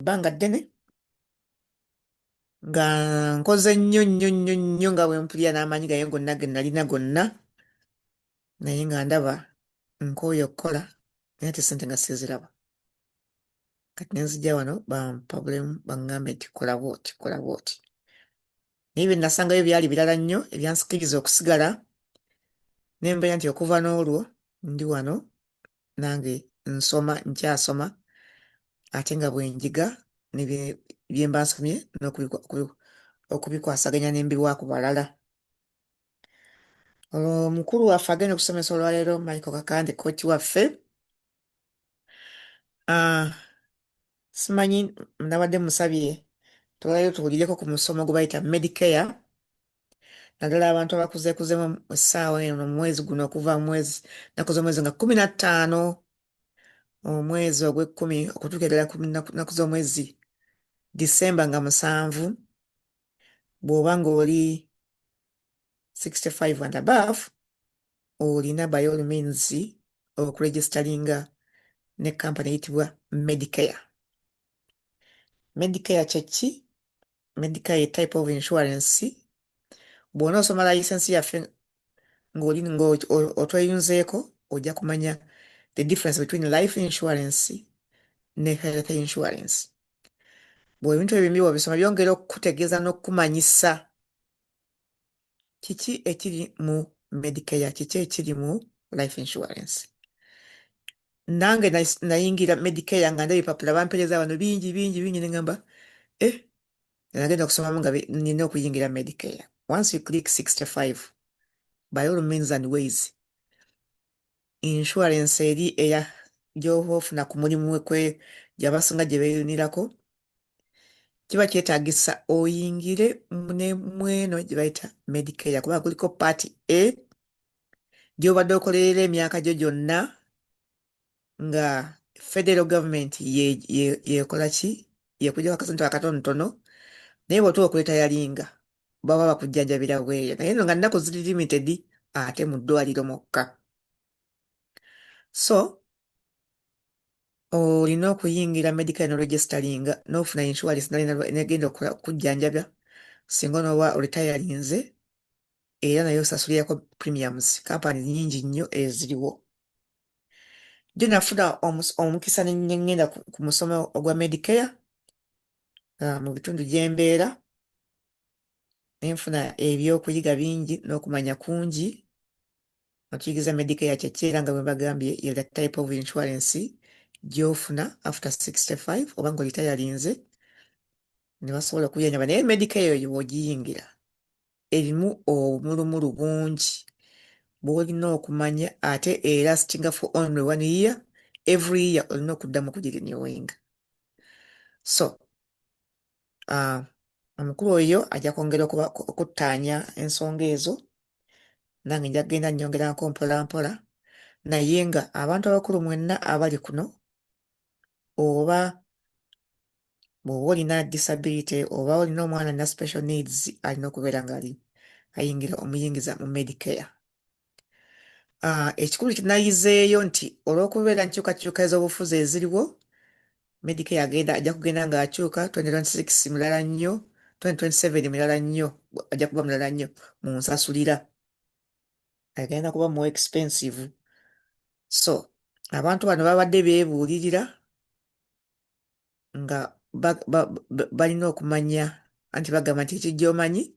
ebbanga ddene nga nkoze nnyo nga bwe mpulira n'amaanyi gaye gonna ge nalina gonna naye nga ndaba nkooye okukola naye ate ssente nga siziraba kati ne nzija wano bampabulemu baŋŋambe nti kola bw'oti kola bw'oti naye bye nasangayo byali birala nnyo ebyansikiriza okusigala ne mbeera nti okuva n'olwo ndi wano nange nkyasoma ate nga bwenjiga bye mba nsomye n'okubikwasaganya ne mbiwa ku balala. Omukulu waffe agenda okusomesa olwaleero Michael Kakande kooti waffe. Simanyi nabadde musabye twalayo tuwulireko ku musomo gwe bayita Medicare. Naddala abantu abakuzeekuzemu essaawa eno mu mwezi guno okuva mu mwezi nnaku z'omwezi nga 15 omwezi ogw'ekkumi okutuuka ddala ku nnaku z'omwezi Disemba nga 7 bw'oba ng'oli 65 and above olina by all means okuregistaringa ne kampani eyitibwa Medicare. Medicare kye ki? Medicare ye type of insurance. Bw'onoosoma layisensi yaffe ng'otweyunzeeko ojja kumanya the difference between life insurance ne health insurance. Bw'ebintu ebimbi bw'obisoma byongera okukutegeeza n'okukumanyisa kiki ekiri mu Medicare, kiki ekiri mu life insurance. Nange nayingira Medicare nga ndaba ebipapula bampeereza wano bingi ne ngamba nagenda okusomamu nga nina okuyingira Medicare. Once you click 65 by all means and ways insurance eri eya gy'oba ofuna ku mulimu gyabasinga gye beeyunirako kiba kyetaagisa oyingire mweno gye bayita Medicare kuba kuliko paati A gy'obadde okolerera emyaka gyo gyonna nga federal government yekola ki yekujjako akasente akatonotono naye bw'otuuka okuletayalinga baba bakujjanjabira bweyo naye no nga nnaku ziri limited ate mu ddwaliro mokka. So olina okuyingira Medicare n'oregistaringa n'ofuna insurance negenda okujjanjabya singa n'oba oletayalinze era naye osasulirako premiums. Kampani nnyingi nnyo eziriwo. Gye nafuna omukisa ne ngenda ku musomo ogwa Medicare mu bitundu gye mbeera ne nfuna ebyokuyiga bingi n'okumanya kungi. Otuyigiriza Medicare kye ki era nga bwe mbagambye ye the type of insurance gy'ofuna after 65 oba ng'olitayalinze ne basobola okuyonjaba. Naye Medicare eyo bw'ogiyingira erimu obumulumulu bungi bw'olina okumanya ate elastinga for only 1 year. Every year olina okuddamu kugirenewinga. So omukulu oyo ajja kwongera okuttaanya ensonga ezo nange nja kugenda nnyongerako mpolampola naye nga abantu abakulu mwenna abali kuno oba bw'oba olina disability oba olina omwana na special needs alina okubeera ng'ali omuyingiza mu Medicare. Ekikulu kinayizeeyo nti olw'okubeera nkyukakyuka ez'obufuzi eziriwo Medicare ajja kugenda ng'akyuka 2026 mulala nnyo 2027 mulala nnyo ajja kuba mulala nnyo mu nsasulira agenda kuba more expensive. So abantu bano babadde beebuulirira nga balina okumanya anti bagamba nti ekijja omanyi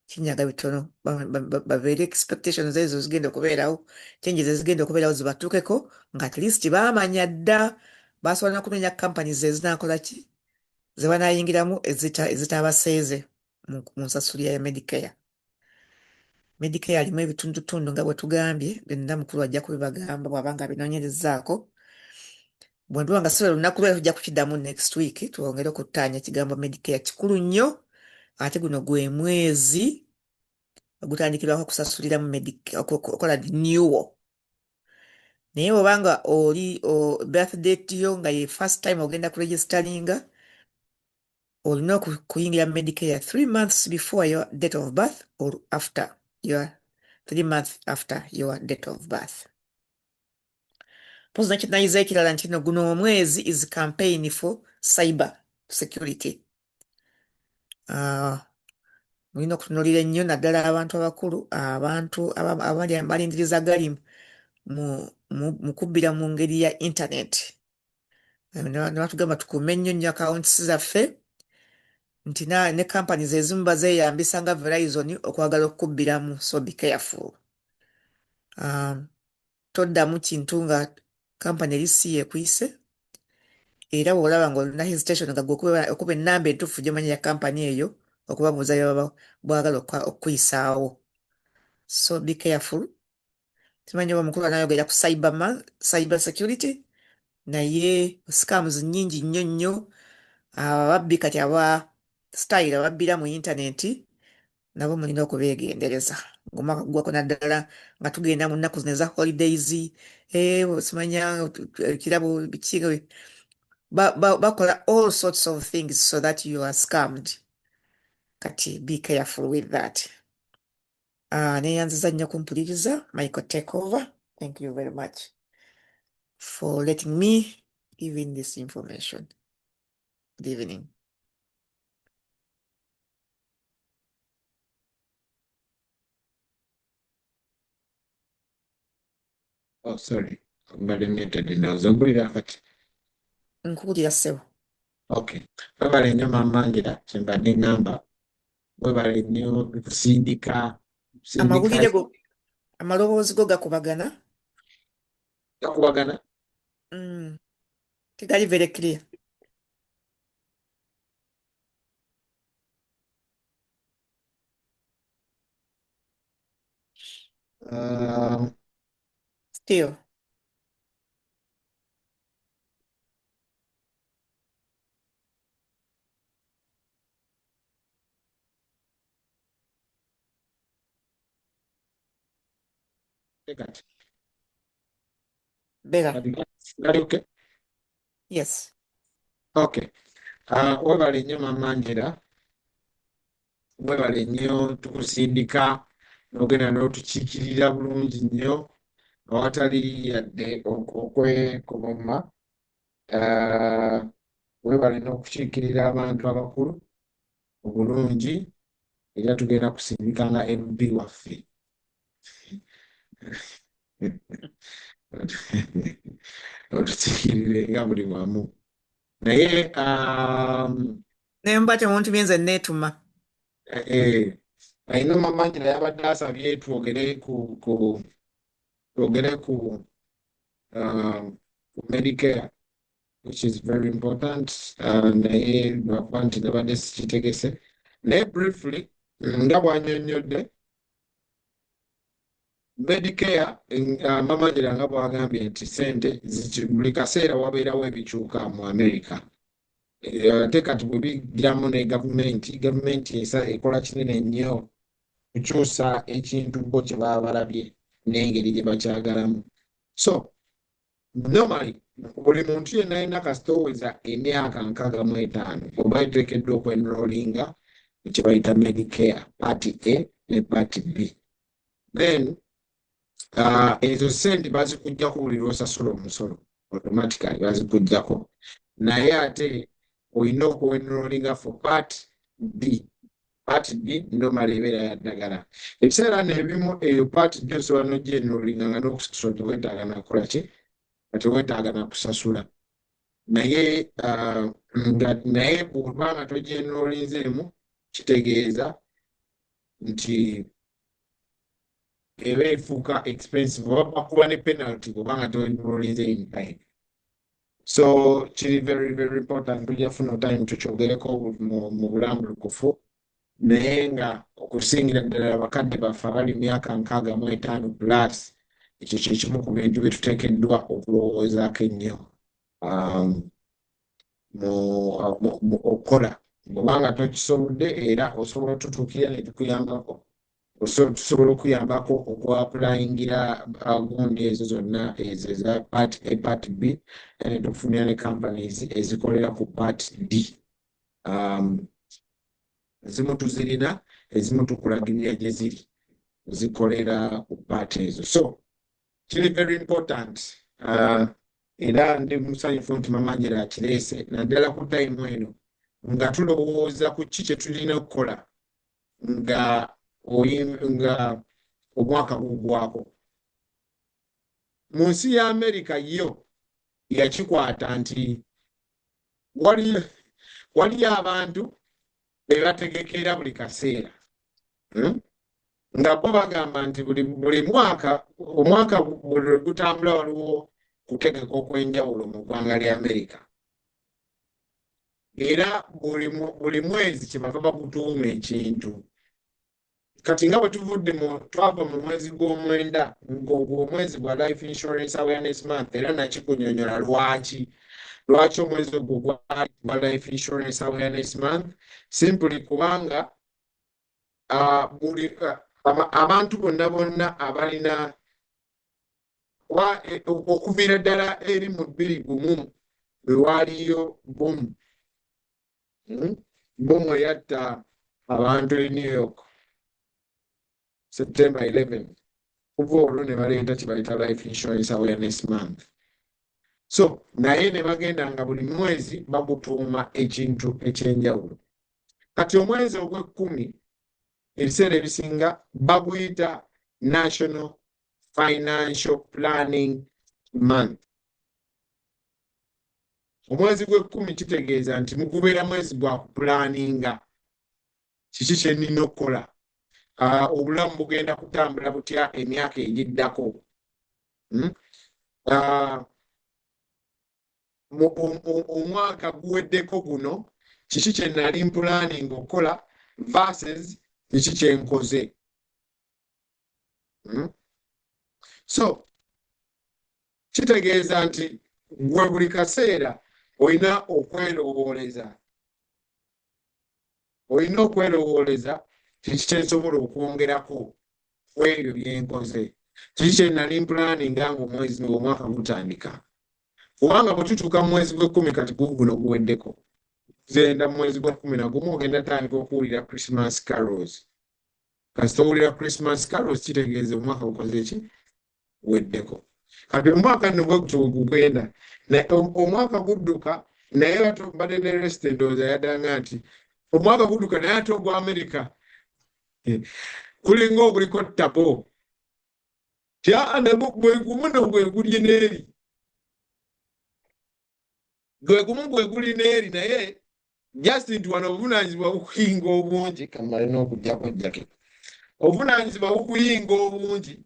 kinyaga bitono babeere expectations ezo zigenda okubeerawo changes ezigenda okubeerawo zibatuukeko nga at least baamanya dda basobola n'okunoonya companies ezinakola ki ze banaayingiramu ezitaabaseeze mu nsasulira ya Medicare. Medicare alimu ebitundutundu nga bwe tugambye byonna mukulu ajja kubibagamba bw'aba nga binoonyerezaako. Bwe nduwa nga sibala lunaku lwera tujja kukiddamu next week twongere okuttaanya ekigambo Medicare kikulu nnyo ate guno gwe mwezi ogutandikirwako okusasuliramu okola renewal. Naye bw'obanga oli birthday yo nga ye first time ogenda kuregistaringa olina okuyingira Medicare 3 months before your date of birth or after your 3 months after your date of birth. Pozi nakinayiza ekirala nti no guno omwezi is campaign for cyber security. Mulina okutunuulira ennyo naddala abantu abakulu, abantu balindiriza gali mu kubbira mu ngeri ya intaneti. Ne batugamba tukuume ennyo akawuntisi zaffe nti ne companies ezimu bazeeyambisa nga Verizon okwagala okukubbiramu, so be careful. Toddamu kintu nga kampani eri si yeekuyise, era bw'olaba ng'olina hesitation nga gwe okuba ennamba entuufu gy'omanyi ya kampani eyo okubabuuza bye bwagala okukuyisaawo. So be careful. Simanyi oba omukulu anayogera ku cyber security, naye scams nnyingi nnyo. Ababbi kati style ababbira mu intaneti nabo mulina okubeegendereza. Ng'omwaka gugwako naddala nga tugenda mu nnaku zino eza holidays, simanya ekirabo biki, bakola all sorts of things so that you are scammed. Kati be careful with that. Neyanziza nnyo kumpuliriza. Michael, take over. Thank you very much for letting me give in this information. Good evening. Oh, sorry. Nkuwulira kati. Nkuwulira ssebo. Okay. Webale nnyo Maama Angela kyembadde ngamba. Webale nnyo kusindika. Amawulire go, amaloboozi go gakubagana. Gakubagana? Tegali very clear. Still. Better. Gali okay? Yes. Okay. Webale nnyo Maama Angela. Webale nnyo tukusindika n'ogenda n'otukiikirira bulungi nnyo awatali yadde okwekomoma. Webale n'okukiikirira abantu abakulu obulungi, era tugenda kusindika nga MB waffe. Otukiikirire nga buli wamu. Naye naye mba temuntumye nze neetuma. Ayina Maama Angela yabadde asabye twogere ku Medicare, which is very important. Naye lwakuba nti nabadde sikitegese. Naye briefly nga bw'annyonnyodde Medicare, Maama Angela nga bw'agambye nti ssente buli kaseera wabeerawo ebikyuka mu America. Ate kati bwe bigiramu ne gavumenti ekola kinene nnyo kukyusa ekintu bo kye baba balabye n'engeri gye bakyagalamu. So normally buli muntu yenna alina kasitoweza emyaka 65 oba eteekeddwa okwenrolinga kye bayita Medicare Part A ne Part B. Then ezo ssente bazikuggyako buli lw'osasula omusolo, automatically bazikuggyako. Naye ate olina okwenrolinga for Part B. Part B normally ebeera ya ddagala. Ebiseera n'ebimu eyo Part B osobola n'ogyenrolinga nga n'okusasula teweetaaga nakola ki, nga teweetaaga nakusasula. Naye bw'obanga togyenrolinzeemu kitegeeza nti eba efuuka expensive oba bakuba ne penalty bw'obanga toenrolinze in time. So kiri very very important tujja funa time tukyogereko mu bulambulukufu, naye nga okusingira ddala abakadde baffe abali myaka 65 plus, ekyo kyekimu ku bintu bye tuteekeddwa okulowoozaako ennyo mu okukola. Bw'obanga tokisobodde era osobola otutuukira ne tukuyambako. Tusobola okuyambako okwapulayingira gundi ezo zonna ezo eza Part A, Part B, ne tufunira ne companies ezikolera ku Part D. Ezimu tuzirina, ezimu tukulagirira gye ziri zikolera ku Part ezo. So kiri very important. Era ndi musanyufu nti Maama Angela akireese naddala ku time eno nga tulowooza ku ki kye tulina okukola nga omwaka gugwako. Mu nsi ya Amerika yo yakikwata nti waliyo abantu be bategekera buli kaseera, nga bo bagamba nti buli mwaka omwaka buli gutambula waliwo kutegeka okw'enjawulo mu ggwanga lya Amerika. Era buli mwezi kyebava bakutuuma ekintu. Kati nga bwe twava mu mwezi gw'omwenda ng'omwezi gwa Life Insurance Awareness Month, era nakikunyonyola lwaki omwezi ogwo gwa Life Insurance Awareness Month. Simply kubanga abantu bonna abalina okuviira ddala eri mu 2001 bwe waaliyo bomu eyatta abantu e New York September 11, kuva olwo ne baleeta kibayita Life Insurance Awareness Month. So naye ne bagenda nga buli mwezi bagutuuma ekintu ekyenjawulo. Kati omwezi ogw'ekkumi ebiseera ebisinga baguyita National Financial Planning Month. Omwezi gw'ekkumi kitegeeza nti mugubeera mwezi gwa kupulaninga kiki kye nnina okukola, obulamu bugenda kutambula butya emyaka egiddako. Omwaka guweddeko guno kiki kye nali mpulaninga okukola versus kiki kye nkoze. So kitegeeza nti gwe buli kaseera olina okwerowooleza kiki kye nsobola okwongerako ku ebyo bye nkoze, kiki kye nali mpulaninga ng'omwaka gutandika. Kubanga bwe tutuuka mu mwezi gw'ekkumi kati guno guweddeko, tugenda mu mwezi gwa 11 ogenda tandika okuwulira Christmas carols. Kasita owulira Christmas carols kitegeeza omwaka gukoze ki? Guweddeko. Kati omwaka nno bwe gutyo gugenda, omwaka gudduka naye badde ne resident ndowooza yaddanga nti omwaka gudduka naye ate ogwa Amerika kulinga oguliko ttabo. Gwe gumu no gwe guli n'eri. Gwe gumu gwe guli n'eri naye just nti wano obuvunaanyizibwa bukuyinga obungi. Kamale n'okuggyako jacket. Obuvunaanyizibwa bukuyinga obungi,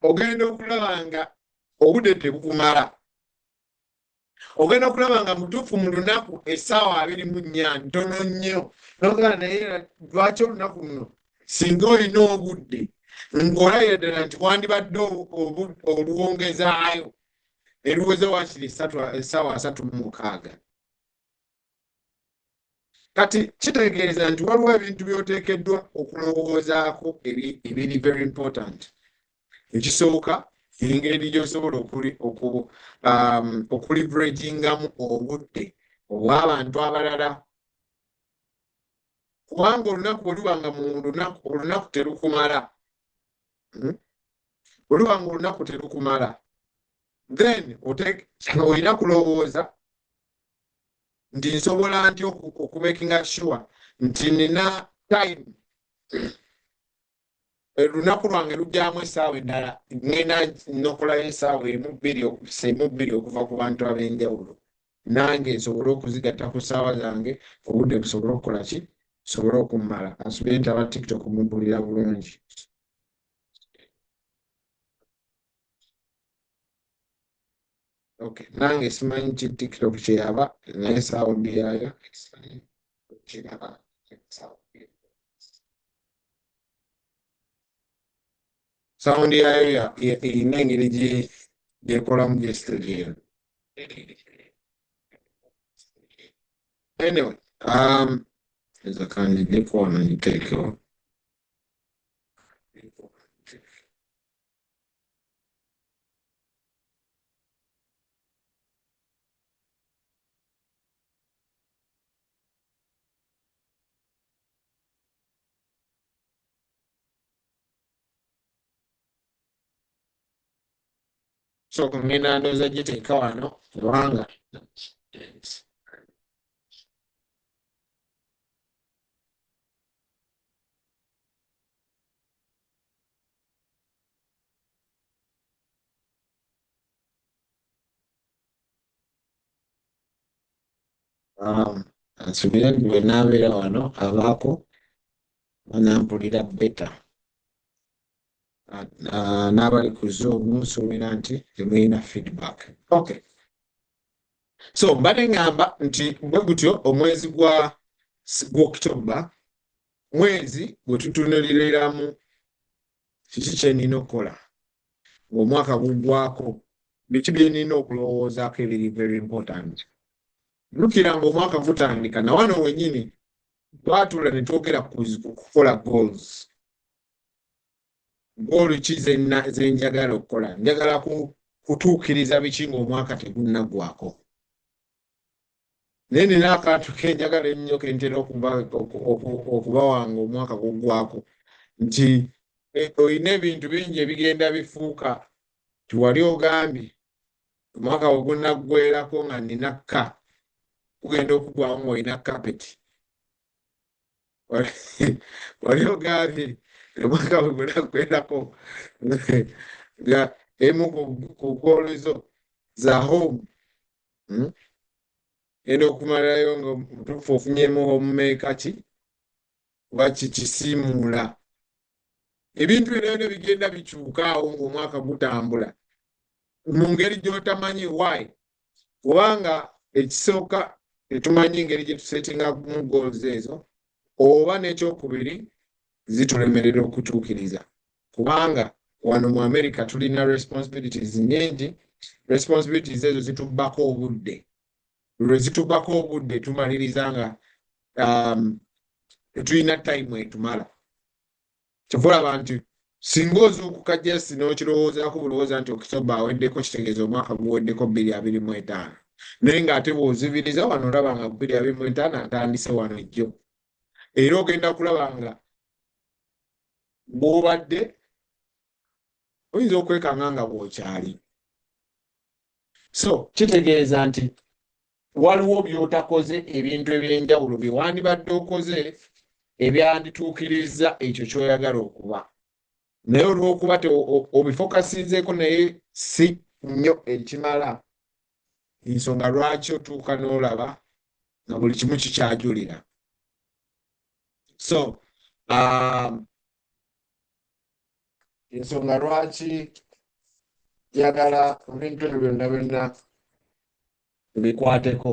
ogenda okulaba nga obudde tebukumala. Ogenda okulaba nga mutuufu mu lunaku essaawa 24 ntono nnyo. N'ogamba naye lwaki olunaku luno singa olina obudde ng'olayira ddala nti wandibadde oluwongezaayo ne luweza waakiri essaawa 36. Kati kitegeeza nti waliwo ebintu by'oteekeddwa okulowoozaako ebiri very important. Ekisooka engeri gy'osobola okuliveragingamu obudde obw'abantu abalala. Kubanga olunaku olubanga olunaku terukumala. Olubanga olunaku terukumala, then olina kulowooza nti nsobola nti okumakinga sure nti nina time. Olunaku lwange lujjamu essaawa endala ngenda nokolayo essaawa 1-2 okuva ku bantu ab'enjawulo, nange nsobole okuzigatta ku ssaawa zange, obudde busobole okukola ki? Busobole okummala. Asubire nti aba TikTok mumpulira bulungi. Okay, nange simanyi ki TikTok kyeyaba naye sawundi yaayo sawundi yaayo erina engeri gyekolamu gyesitegeera. Anyway, eza kanjigeko wano ngiteekewo. So ngenda ndowooza giteeka wano kubanga Nsubira nti bwe naabeera wano abaako banampulira beta. N'abali ku Zoom nsuubira nti temulina feedback. Okay. So mbadde ngamba nti bwe gutyo omwezi gwa October mwezi gwe tutunuliramu kiki kye nina okukola ng'omwaka guggwako, biki bye nina okulowoozaako ebiri very important. Jjukira ng'omwaka gutandika na wano wennyini twatula ne twogera ku kukola goals. Goal ki ze njagala okukola? Njagala kutuukiriza biki ng'omwaka tegunnaggwako. Naye nina akantu ke njagala ennyo ke ntera okubawanga omwaka guggwako nti olina ebintu bingi ebigenda bifuuka. Tiwali ogambye omwaka bwe gunnaggwerako nga nina ka kugenda okugwawo ng'olina kapeti. Wali ogambye omwaka bwe gunnaggwerako nga emu ku goolo zo za home genda okumalayo nga mutuufu ofunyemu homemaker ki oba kisiimuula. Ebintu byonna bigenda bikyuka awo ng'omwaka gutambula mu ngeri gy'otamanyi why. Kubanga ekisooka tetumanyi engeri gye tusetingamu goals ezo, oba n'ekyokubiri zitulemerera okutuukiriza. Kubanga wano mu America tulina responsibilities nnyingi. Responsibilities ezo zitubbako obudde. Lwe zitubbako obudde tumaliriza nga tetulina time etumala. Kyova nti singa ozuukuka jasi n'okirowoozaako bulowooza nti October aweddeko, kitegeeza omwaka guweddeko 2025. Naye ng'ate bw'ozibiriza wano olaba nga 2025 atandise wano ejjo. Era ogenda kulaba nga bw'obadde oyinza okwekanga nga bw'okyali. So kitegeeza nti waliwo by'otakoze, ebintu eby'enjawulo bye wandibadde okoze ebyandituukiriza ekyo ky'oyagala okuba. Naye olw'okuba obifokasizeeko naye si nnyo ekimala, ensonga lwaki otuuka n'olaba nga buli kimu kikyajulira. So ensonga lwaki njagala ebintu ebyo byonna byonna bikwateko.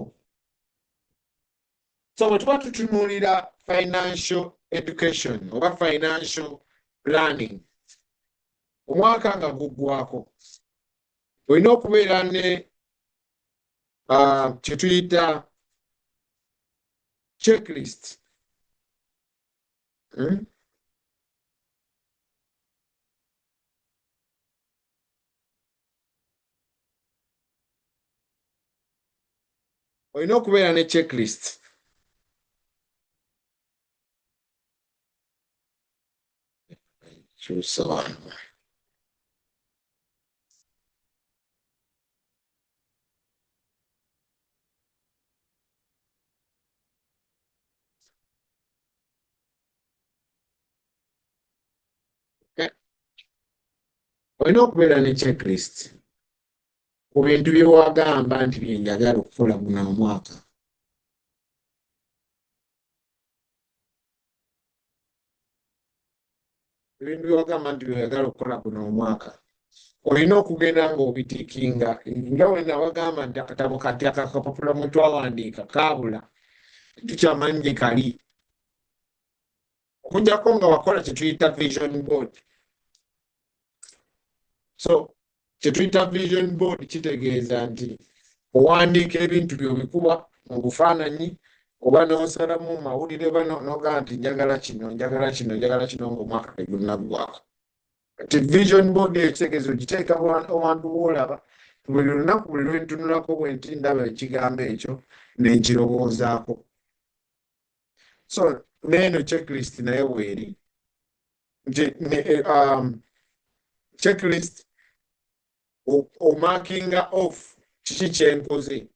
So bwe tuba tutunuulira financial education oba financial planning, omwaka nga guggwako olina okubeera ne kye tuyita checklist. Olina okubeera ne checklist. Kyusa wano. Olina okubeera ne checklist ku bintu bye wagamba nti bye njagala okukola guno omwaka. Ebintu bye wagamba nti bye njagala okukola guno omwaka olina okugenda ng'obitiikinga. Nga bwe nawagamba nti akatabo kati akakapapula mwe twawandiika kaabula, tukyamanyi gye kali. Okuggyako nga wakola kye tuyita vision board. So kye tuyita vision board kitegeeza nti owandiika ebintu by'obikuba mu bufaananyi oba n'osalamu mu mawulire oba n'ogamba nti njagala kino njagala kino njagala kino ng'omwaka tegunnaggwako. Kati vision board ekitegeeza ogiteeka awantu w'olaba, buli lunaku buli lwentunulako bwe nti ndaba ekigambo ekyo n'enkirowoozaako. So n'eno checklist naye bw'eri nti checklist omarkinga off kiki kyenkoze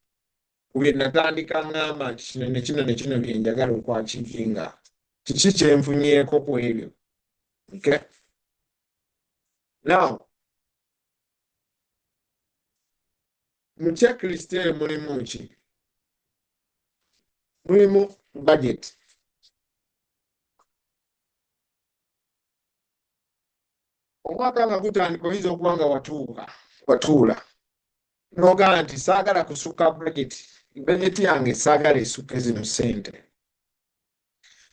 ku bye natandika ngamba nti kino ne kino ne kino bye njagala okwakiikinga, kiki kyenfunyeeko ku ebyo. Okay? Now mu checklist eyo mulimu ki? mulimu budget. Omwaka nga gutandika oyinza okuba nga watuula n'ogamba nti saagala kusukka budget yange saagala esukke zino ssente.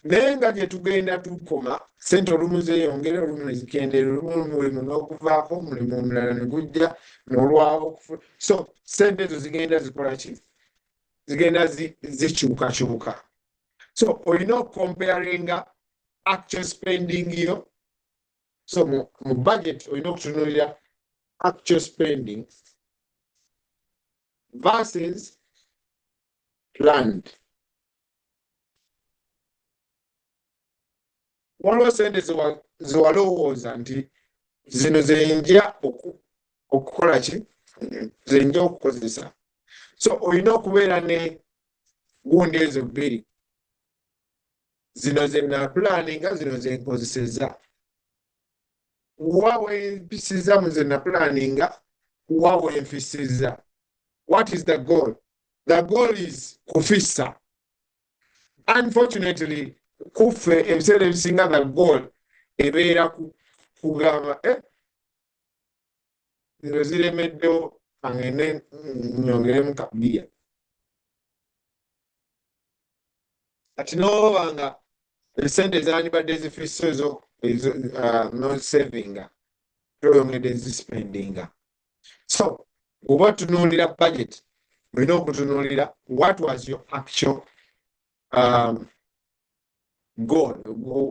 Naye nga gye tugenda tukoma ssente olumu zeeyongera olumu ne zikendeera olumu omulimu n'okuvaako omulimu omulala ne gujja n'olwawo so ssente ezo zigenda zikola ki? Zigenda zikyukakyuka. So olina okukomparinga actual spending yo. So mu budget olina okutunuulira actual spending versus planned. Waliwo ssente ze walowooza nti zino zenja okukola ki? Zenja okukozesa. So olina okubeera ne gundi ezo bbiri. Zino ze napulaninga, zino ze nkozeseza. Wa wempisiza mu ze napulaninga, wa wempisiza. What is the goal? The goal is kufissa. Unfortunately, kuffe ebiseera ebisinga the goal ebeera kugamba zino ziremeddewo angende nyongeremu kabiya. Kati n'oba nga esente zandibadde zifisse ezo nosavinga toyongedde zispendinga. So bw'oba otunuulira budget olina okutunuulira what was your actual goal.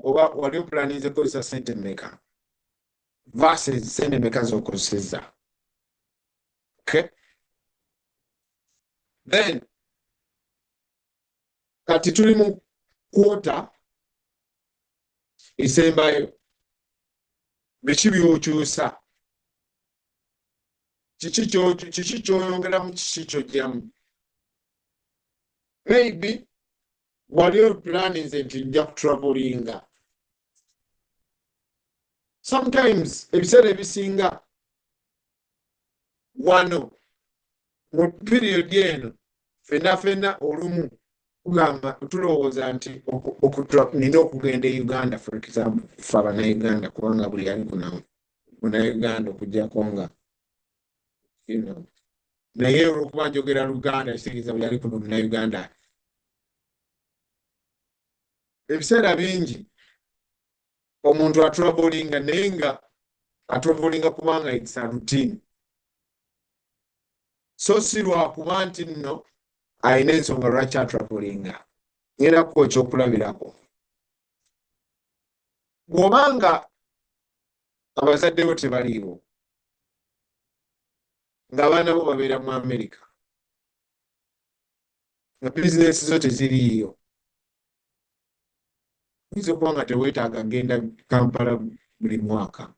Oba wali opulaninze kukozesa ssente mmeka versus ssente mmeka z'okozesezza. Okay? Then kati tuli mu kwota esembayo. Biki by'okyusa? Kiki ky'oyongeramu, kiki ky'oggyamu? Maybe wali opulaninze nti nja kutravelinga. Sometimes ebiseera ebisinga wano mu period eno fenna olumu tugamba tulowooza nti nina okugenda e Uganda for example, ffe Abannayuganda kubanga buli ali Munnayuganda okugyako nga naye olwokuba njogera Luganda ekitegeeza buli ali kuno Munnayuganda. Ebiseera bingi omuntu atravelinga naye nga atravelinga kubanga it's a routine. So si lwakuba nti nno alina ensonga lwaki atravelinga. Ngenda kuwa ekyokulabirako. Bw'obanga abazadde bo tebaliiwo ng'abaana bo babeera mu America nga bizinesi zo teziriiyo, oyinza okuba nga teweetaaga genda Kampala buli mwaka.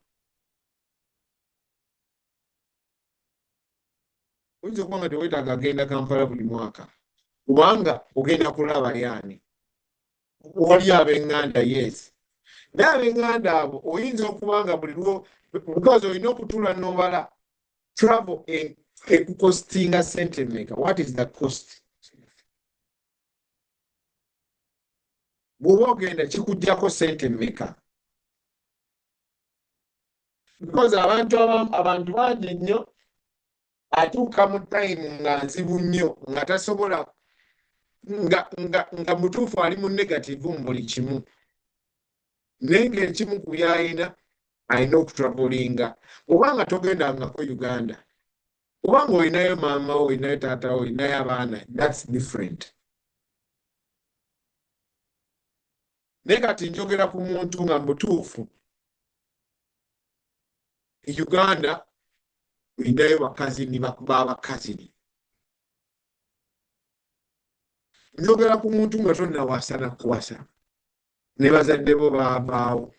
Oyinza okuba nga teweetaaga genda Kampala buli mwaka kubanga ogenda kulaba yaani. Wali ab'enganda yes. Naye ab'enganda abo oyinza okuba nga buli lwo because olina okutuula n'obala travel ekukostinga ssente mmeka. What is the cost? Bw'oba ogenda kikuggyako ssente mmeka? Because abantu bangi nnyo atuuka mu time nga nzibu nnyo nga tasobola nga mutuufu ali mu negative mu buli kimu. Naye ng'ekimu ku by'alina alina okutravelinga. Obanga togendangako Uganda, obanga olinayo maama wo, olinayo taata wo, olinayo abaana, that's different. Naye kati njogera ku muntu nga mutuufu Uganda olinayo bakazini b'abakazini. Njogera ku muntu nga tonnawasa na kuwasa ne bazadde bo baabaawo.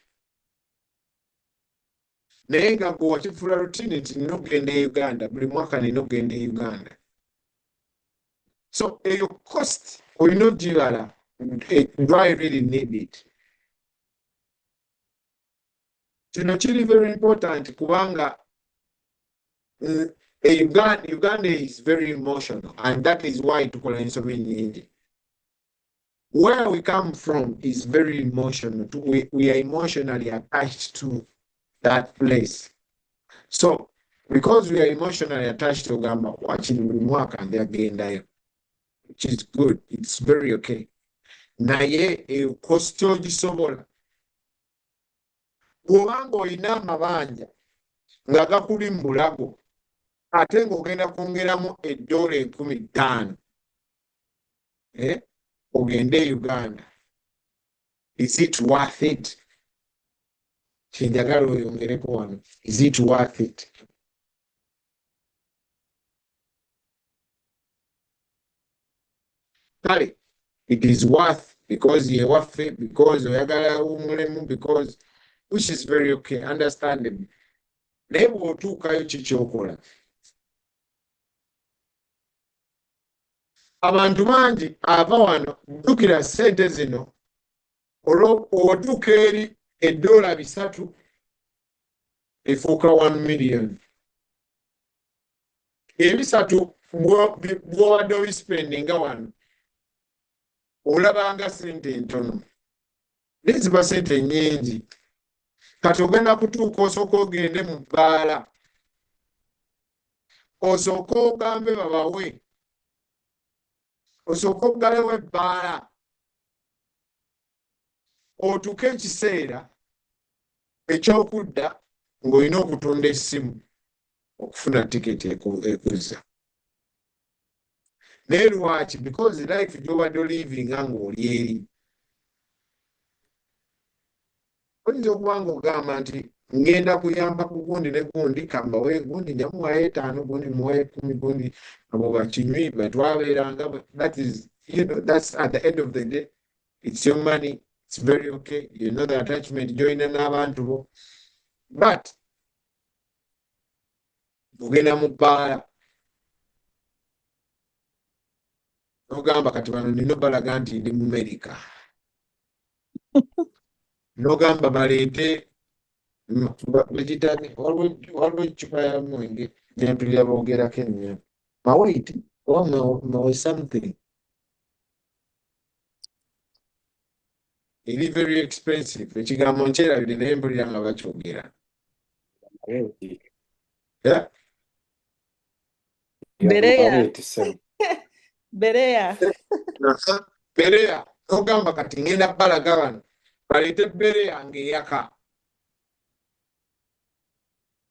Naye nga gwe wakifuula rutini nti nina okugenda e Uganda buli mwaka, nina okugenda e Uganda. So eyo cost olina ogibala. Do I really need it? Kino kiri very important kubanga Uganda is very emotional and that is why tukola ensobi nnyingi. where we come from is very emotional. We are emotionally attached to that place. So, because we are emotionally attached to Gamba, watching Mwaka and their game, which is good, it's very okay. Naye ekosito gisobola bw'obanga olina amabanja nga gakuli mu bulago ate ng'ogenda kwongeramu $1,500 ogende e Uganda, is it worth it? Kyenjagala oyongereko wano, is it worth it? Kale, it is worth because ye waffe, because oyagala omulemu, because which is very okay, understandable. Naye bw'otuukayo kikyokola. Abantu bangi ava wano jjukira ssente zino otuuka eri $3 efuuka 1 million. Ebisatu bw'obadde obispendinga wano olabanga ssente ntono. Neziba ssente nnyingi. Kati ogenda kutuuka osooka ogende mu bbaala. Osooka ogambe babawe. Osooka oggalewo ebbaala. Otuuke ekiseera eky'okudda ng'olina okutunda essimu okufuna tiketi ekuzza. Naye lwaki? Because life gy'obadde olivinga ng'oli eri. Oyinza okuba ng'ogamba nti ngenda kuyamba ku gundi ne gundi, kambawe gundi njamuwayo 5, gundi muwayo 10, gundi abo bakinywi betwabeeranga. That is, that's at the end of the day, it's your money. It's very okay. You know the attachment join n'abantu bo. But ogenda mu bbaala n'ogamba kati bano nina balaga nti ndi mu America. N'ogamba baleete waliwo eccupa ya mwenge gyempulira boogerako ennyo. Mawait oba mawe something. Eri very expensive. Ekigambo nkyerabire naye mpulira nga bakyogera. Yeah? Berea. Berea. Berea. N'ogamba kati ngenda balaga bano baleete Berea ng'eyaka.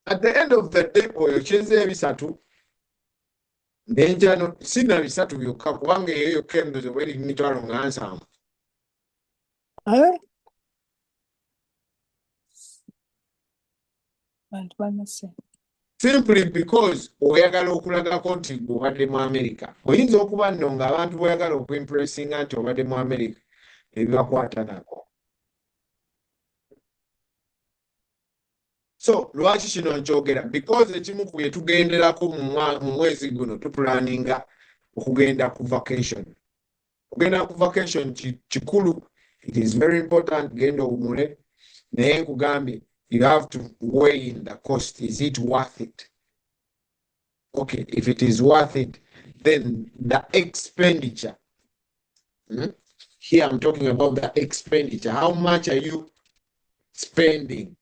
At the end of the day, oyokyeza ebisatu n'enjano sina bisatu byokka kubanga eyo yokka endozo bweri 7,000. Simply because oyagala okulagako nti obadde mu America. Oyinza okuba nno ng'abantu boyagala okuimpressinga nti obadde mu America ebibakwata nako. So, lwaki kino nkyogera? Because ekimu ku bye tugenderako mu mwezi guno tupulaninga okugenda ku vacation. Okugenda ku vacation kikulu. It is very important. Genda owumule. Naye nkugambye, you have to weigh in the cost. Is it worth it? Okay, if it is worth it, then the expenditure. Here I'm talking about the expenditure. How much are you spending?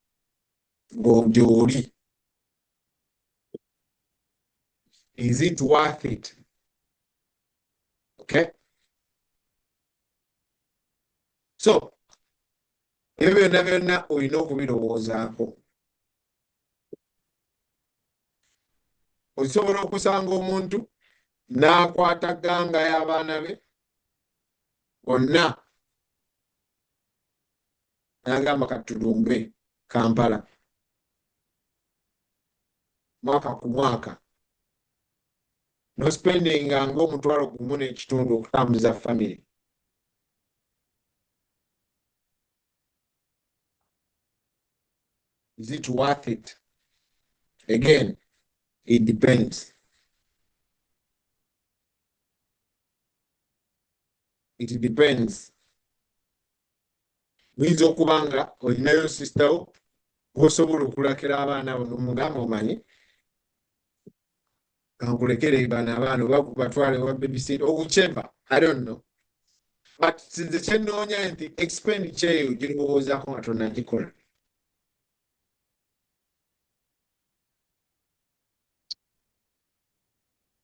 Is it worth it? Okay. So, ebyo byonna olina okubirowoozaako. Osobola okusanga omuntu n'akwata ganga y'abaana be bonna n'agamba katulumbe Kampala mwaka ku mwaka n'ospendinga $1.5 okutambuza family. Is it worth it? Again, it depends. It depends. Oyinza okuba nga olinayo sister wo osobola okulakira abaana bo n'omugamba omanyi kankulekere bano abaana oba batwale wa babysitter or whichever, I don't know. but since kyenoonya nti expenditure eyo girowoozaako nga tonnagikola.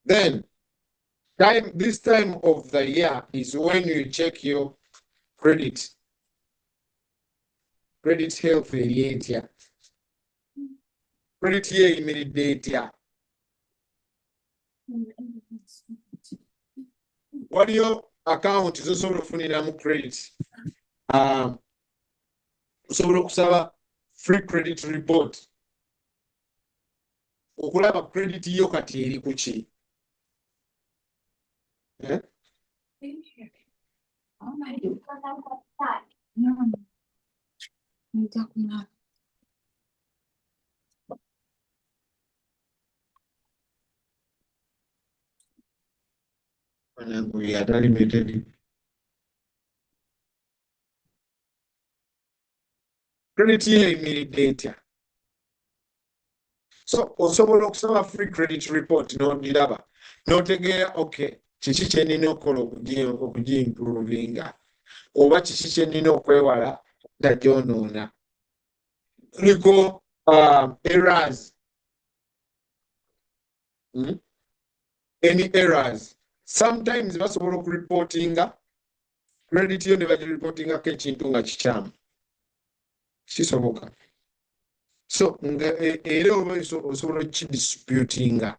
Then this time of the year is when you check your credit health eri etya. Credit ye eyimiridde etya. Waliyo account zosobola okufuniramu credit. Osobola okusaba free credit report okulaba credit yo kati eri ku ki. Credit ye eyimiridde etya. So osobola okusaba free credit report n'ogiraba n'otegeera okay kiki kyenina okukola okugiimprovinga oba kiki kyenina okwewala nga gyonoona. Kuliko errors. Any errors. Sometimes basobola okureportinga credit yo ne bagireportingako ekintu nga kikyamu. Kisoboka. So era oba osobola okukidisputinga.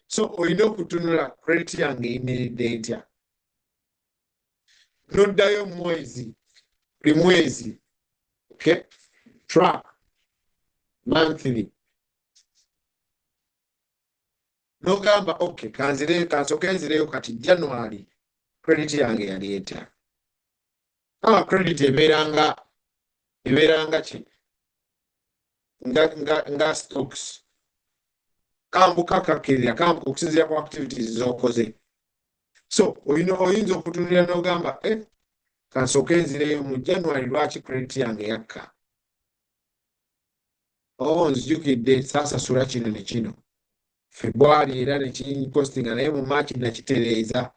So olina okutunula credit yange eyimiridde etya. Noddayo buli mwezi. Okay? Track monthly. Nogamba okay kansooke nzireyo kati January credit yange yali etya. Credit ebeeranga ki nga stocks. Kambukakakirira okusinziira ku activities z'okoze. So oyinza okutunulira n'ogamba kansooke nzireyo mu January lwaki credit yange yakka. Nzijukidde saasasula kino ne kino. February era nekinkostinga naye mu March nakitereeza.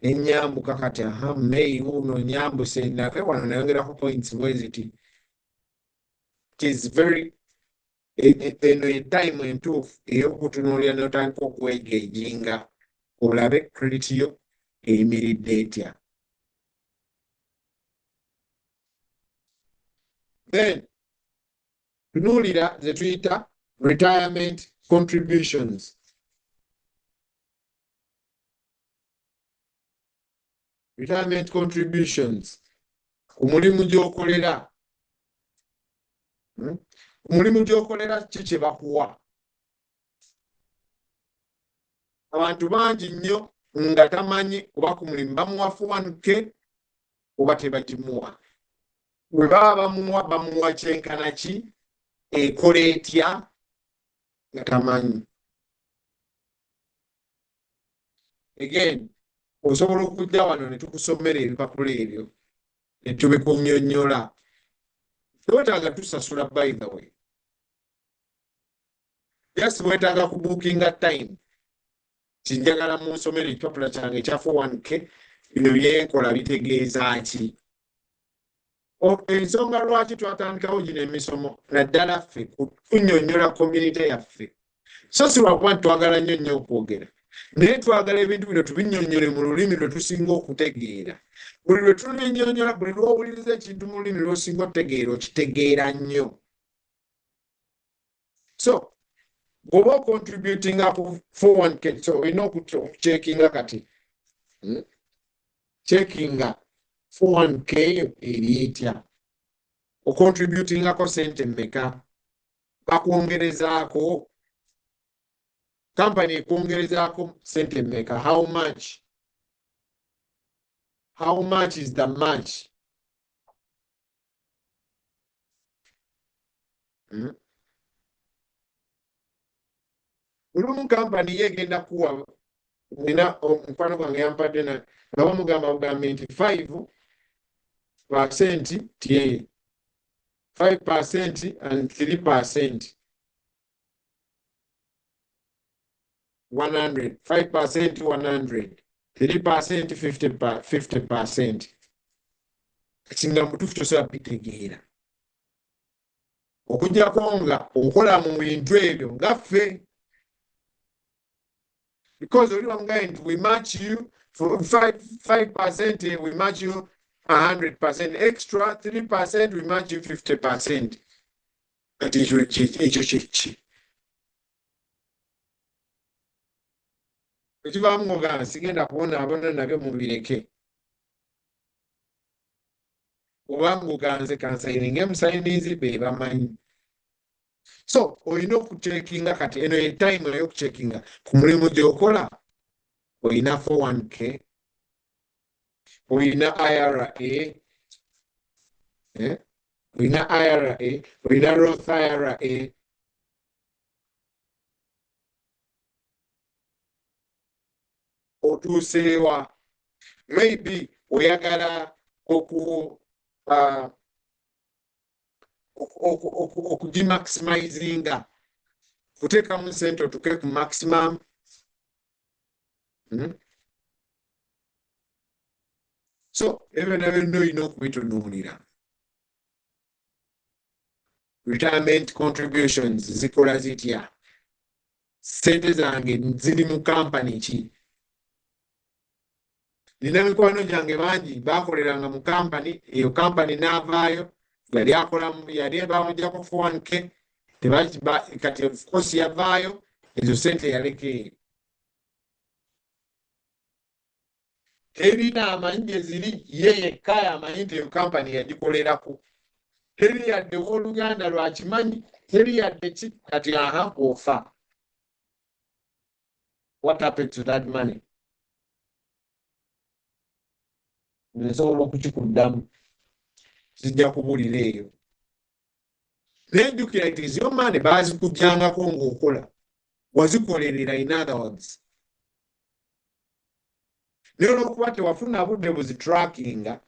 Nenyambuka kati May uno nyambuse nake wano nayongerako points bweziti. It is very eno time entuufu ey'okutunuulira n'otandika okuwegeejinga olabe credit yo eyimiridde etya. Then tunuulira ze tuyita retirement contributions. Retirement contributions. Omulimu gy'okolera. Omulimu gy'okolera ki kye bakuwa. Abantu bangi nnyo nga tamanyi oba ku mulimu bamuwa 401k oba tebagimuwa. Bwe baba bamuwa kyenkana ki ekola etya nga tamanyi. Again, osobola okujja wano ne tukusomera ebipapula ebyo ne tubikunnyonnyola. Tewetaaga tusasula by the way. Just wetaaga kubookinga time. Kinjagala munsomere ekipapula kyange ekya 401k bino byenkola bitegeeza ki. Ensonga lwaki twatandikawo gino emisomo naddala ffe kunnyonnyola community yaffe. So si lwakuba twagala nnyo okwogera. Naye twagala ebintu bino tubinnyonnyole mu lulimi lwe tusinga okutegeera. Buli lwe tunnyonnyola buli lw'owuliriza ekintu mu lulimi lw'osinga okutegeera okitegeera nnyo. So bw'oba ocontributinga ku 401k so olina okucekinga kati. Cekinga 401k eri etya. Ocontributingako sente mmeka. Bakwongerezaako. Company ekwongerezaako sente mmeka. How much? How much is the match? Olumu company yegenda kuwa nina omukwano gwange yampadde nga bamugamba bugambe nti 5% tie 5% and 3%. 100. 5% 100. 3%, 50%. Ekigambo mutuufu tosobola kubitegeera. Okuggyako nga okola mu bintu ebyo nga ffe. Because oli wamugamba nti we match you for 5%, we match you 100%. Extra 3%, we match you 50%. Kati ekyo kyeki. Ekivaamu ng'ogamba sigenda kubonaabona nabyo mubireke. Obanga oganze kansayininga emusayinizi be bamanyi. So olina okucekinga kati eno ye time ey'okucekinga ku mulimu gy'okola. Olina 401k, olina IRA, olina IRA, olina Roth IRA. Otuuseewa maybe oyagala okugimaximizinga, kuteekamu sente otuke ku maximum. So ebyo nabyo olina okubitunuulira. Retirement contributions zikola zitya? Sente zange ziri mu kampani ki? Nina mikwano gyange bangi baakoleranga mu kampani, eyo kampani n'avaayo, yali bamuggyako 401k, kati of course yavaayo, ezo sente yaleka eyo. Terina amanyi gye ziri, ye yekka amanyi nti eyo kampani yagikolerako. Teri yadde owooluganda lwakimanyi, teri yadde ki, kati ofa. What happened to that money? Nsobola okukikuddamu, zijja kubulira eyo. Nenjukira nti ezo mane baazikuggyangako ng'okola, wazikolerera in other words. Naye olw'okuba tewafuna budde buzitrackinga,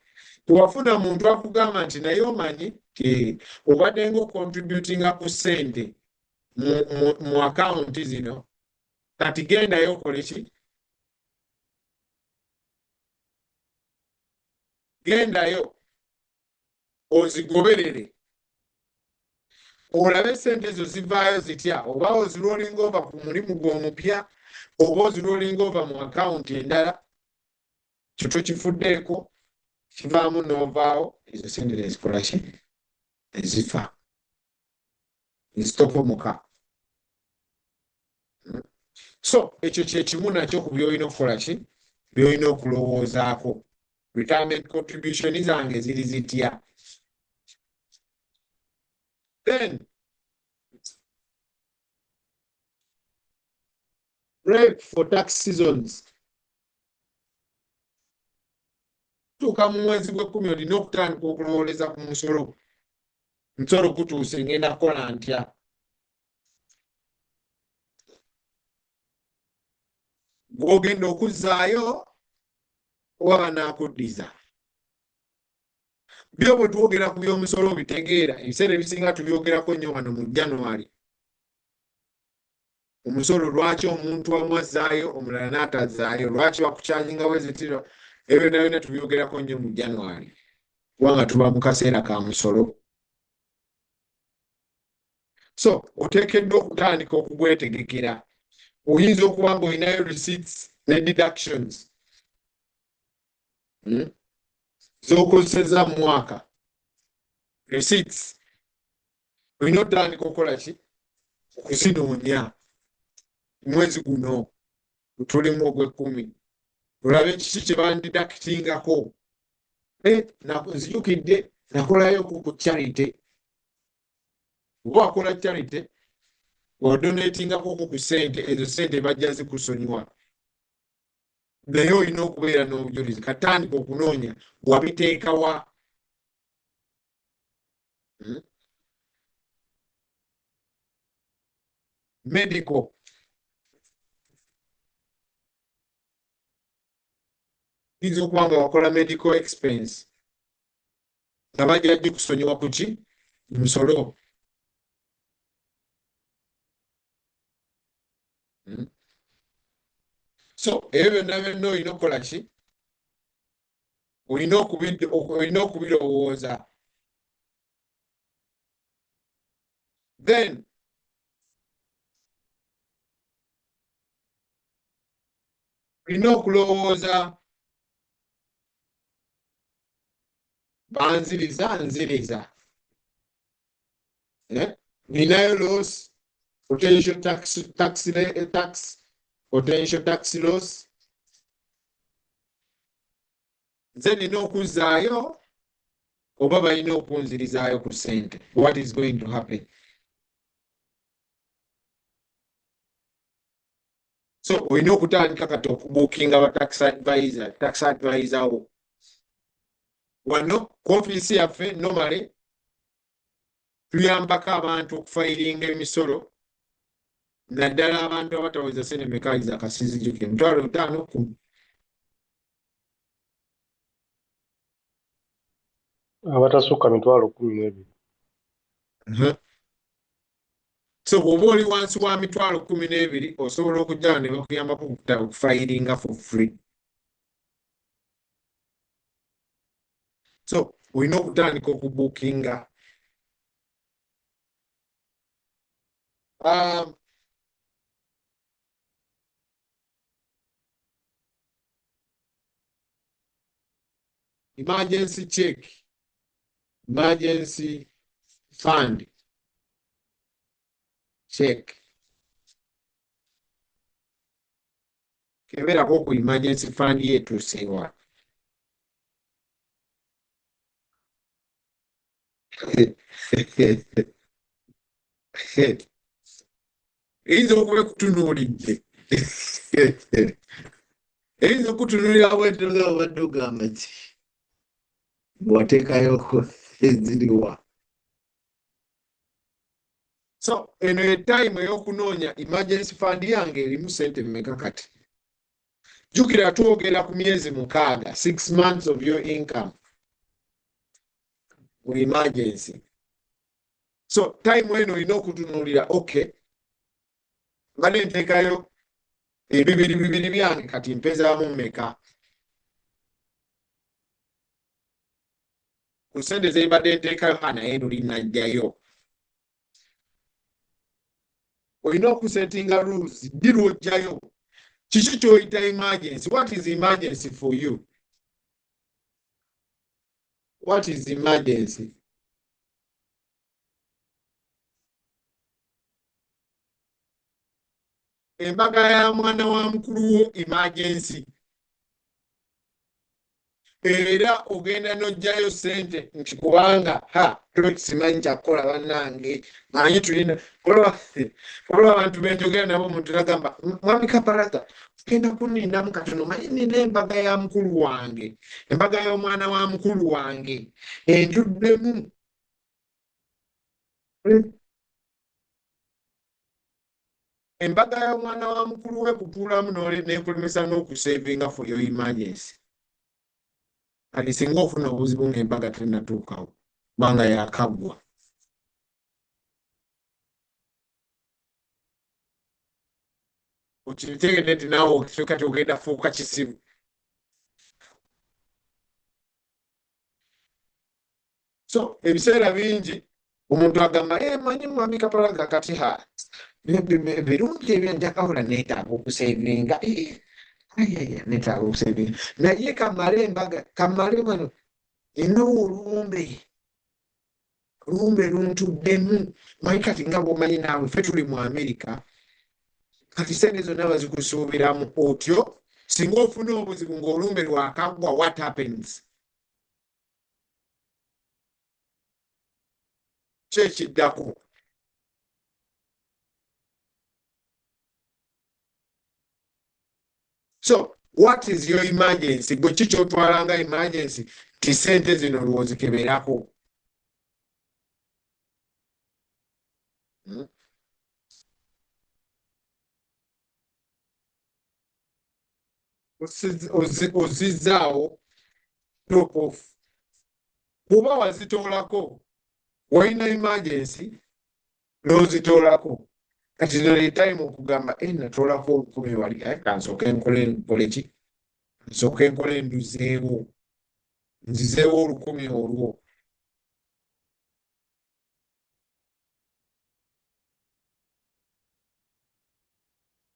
tewafuna muntu akugamba nti naye omanyi obadde ng'ocontributinga ku ssente mu akawunti zino, kati gendayo okole ki? Gendayo ozigoberere olabe essente ezo zivaayo zitya, oba oziroolinga ova ku mulimu gw'omupya, oba oziroolinga ova mu akawunti endala. Kyo tokifuddeeko, kivaamu n'ovaawo, ezo sente nezikola ki? Ezifa, ezitopomuka. So ekyo kye kimu nakyo ku by'olina okukola ki? By'olina okulowoozaako. Retirement contribution zange ziri zitya? Then prep for tax seasons. Tuuka mu mwezi gw'ekkumi olina okutandika okulowooleza ku musolo. Musolo gutuuse ngenda kukola ntya? Gw'ogenda okuzzaayo oba banaakuddiza. Byo bwe twogera ku by'omusolo bitegeera, ebiseera ebisinga tubyogerako nnyo wano mu January. Omusolo lwaki omuntu omu azzaayo omulala n'atazzaayo, lwaki bakukyajinga bwezitiro, ebyo byonna tubyogerako nnyo mu January kubanga tuba mu kaseera ka musolo. So oteekeddwa okutandika okugwetegekera. Oyinza okuba ng'olinayo receipts ne deductions z'okozesezza mu mwaka. Receipts olina otandika okukola ki? Okuzinoonya. Mwezi guno tulimu ogw'ekkumi, olabe kiki kye bandidakitingako. Nzijukidde nakolayo ku charity. Oba wakola charity odonatingako ku ssente, ezo ssente bajja zikusonyiwa. Naye olina okubeera n'obujulizi. Katandika okunoonya wabiteeka wa? Medical. Oyinza okuba nga wakola medical expense nga bajja gikusonyiwa ku ki? Musolo. So ebyo byonna olina okukola ki? Olina okubirowooza. Then olina okulowooza nziriza. Ninayo loss, potential tax loss. Nze nina okuzzaayo oba balina okunzirizaayo ku ssente. What is going to happen? So olina okutandika kati okubuukinga ba tax advisor wo. Wano ku ofiisi yaffe normally tuyambako abantu okufayiringa emisolo naddala abantu abataweza ssente mekaayiza akasizijjuke $5,000. abatasukka $12,000. So bw'oba oli wansi wa $12,000 osobola okujjawo ne bakuyambako okufayiringa for free. So olina okutandika okubuukinga. Emergency check, emergency fund check. Keberako ku emergency fund yetuuse wa. Eyinza okuba ekutunuulidde. Eyinza okutunuulira bw'etooza obadde ogamba ki? Wateekayoko eziriwa. So eno ye time ey'okunoonya emergency fund yange erimu ssente mmeka kati. Jjukira twogera ku myezi 6, 6 months of your income mu emergency. So time eno olina okutunuulira okay, mbadde nteekayo ebibiri byange kati mpezaamu mmeka. Ku ssente ze mbadde nteekayo naye lulinajjayo. Olina okusettinga rules, ddi lw'ojjayo. Kiki ky'oyita emergency? What is emergency for you? What is emergency? Embaga ya mwana wa mukulu wo emergency. Era ogenda n'oggyayo ssente nti kubanga simanyi kyakukola bannange manyi tulina olwa abantu benjogera nabo omuntu nagamba mwami Kapalaga genda kunnindamu katono manyi nina embaga ya mukulu wange, embaga y'omwana wa mukulu wange enjuddemu. Embaga y'omwana wa mukulu we kutuulamu n'ekulemesa n'okusevinga for your emergency. Kati singa ofuna obuzibu ng'embaga tennatuukawo kubanga yakaggwa. Okitegedde nti naawe okituuka ogenda fuuka kisibu. So ebiseera bingi omuntu agamba manyi mwami Kapalaga kati birungi ebyo njakakola neetaaga okusevinga. Neetaaga okusevinga naye kamale embaga kamale wano enowo olumbe luntuddemu. Manyi kati nga bw'omanyi naawe ffe tuli mu Amerika kati ssente zonna bazikusuubiramu otyo singa ofuna obuzibu ng'olumbe lwakaggwa what happens? Kyo ekiddako. So what is your emergency? Gwe ki ky'otwalanga emergency ti ssente zino lwozikeberako. Ozizzaawo top off. Bw'oba wazitoolako walina emergency n'ozitoolako kati no le time okugamba natolako 10 wali kansooke nkole ki nsooke nkole nduzeewo nzizeewo 10 olwo.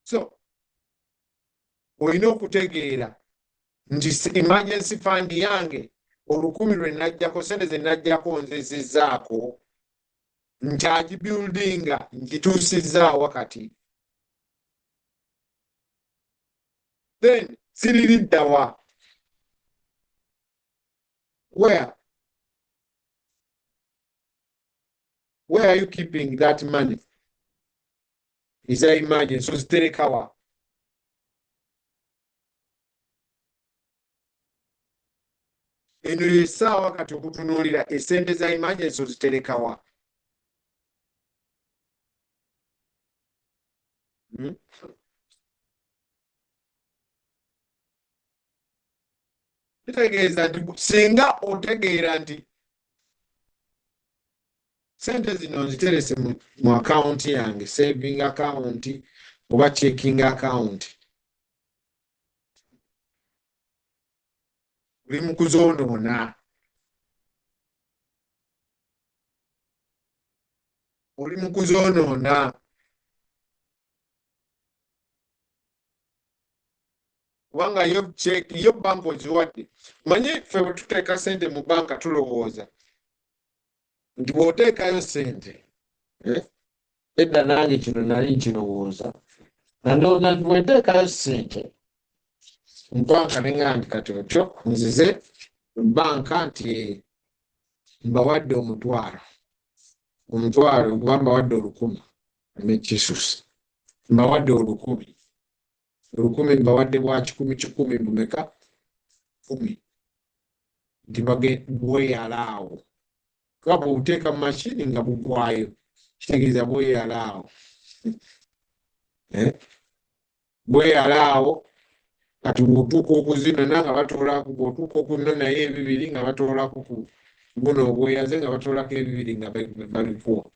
So olina okutegeera nti emergency fund yange 10 lwe najjako sente ze najjako nzezezaako nkyagibuildinga ngituusizaawo kati then siririddawa where are you keeping that money eza emergency oziterekawa eno yessaawa kati okutunuulira essente za emergency oziterekawa. Kitegeeza nti singa otegeera nti sente zino nziterese mu akawunti yange saving account oba checking account oli mu kuzoonoona kubanga yo banka oziwadde. Manyi ffe bwe tuteeka sente mu banka tulowooza nti bw'oteekayo sente edda nange kino nali nkirowooza nandowooza nti bwenteekayo sente mu banka neŋŋamba nti kati otyo nzize banka nti mbawadde omutwalo kuba mbawadde 1,000 nekisusa mbawadde 10,000 mbawadde bwa 10,000 mumeka 10 nti bweyalaawo kuba bw'obuteeka mu mashini nga bugwayo kitegeeza bweyalaawo bweyalaawo kati bw'otuuka okuzinona nga batoolako bw'otuuka okunonayo 2 nga batoolako ku buno obweyaze nga batoolako 2 nga babikuwa.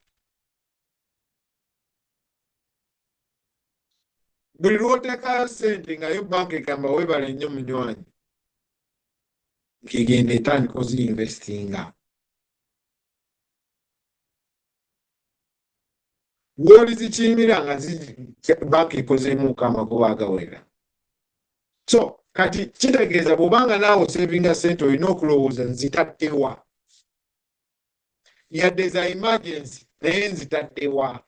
Buli lw'oteekayo sente nga yo banka egamba weebale nnyo munywanyi ng'egenda etandika oziinvestinga. W'olizikiimira nga banka ekozeemuuko amagoba agawera. So kati kitegeeza bw'obanga naawe osevinga sente olina okulowooza nzitaddewa yadde za emergency naye nzitaddewa.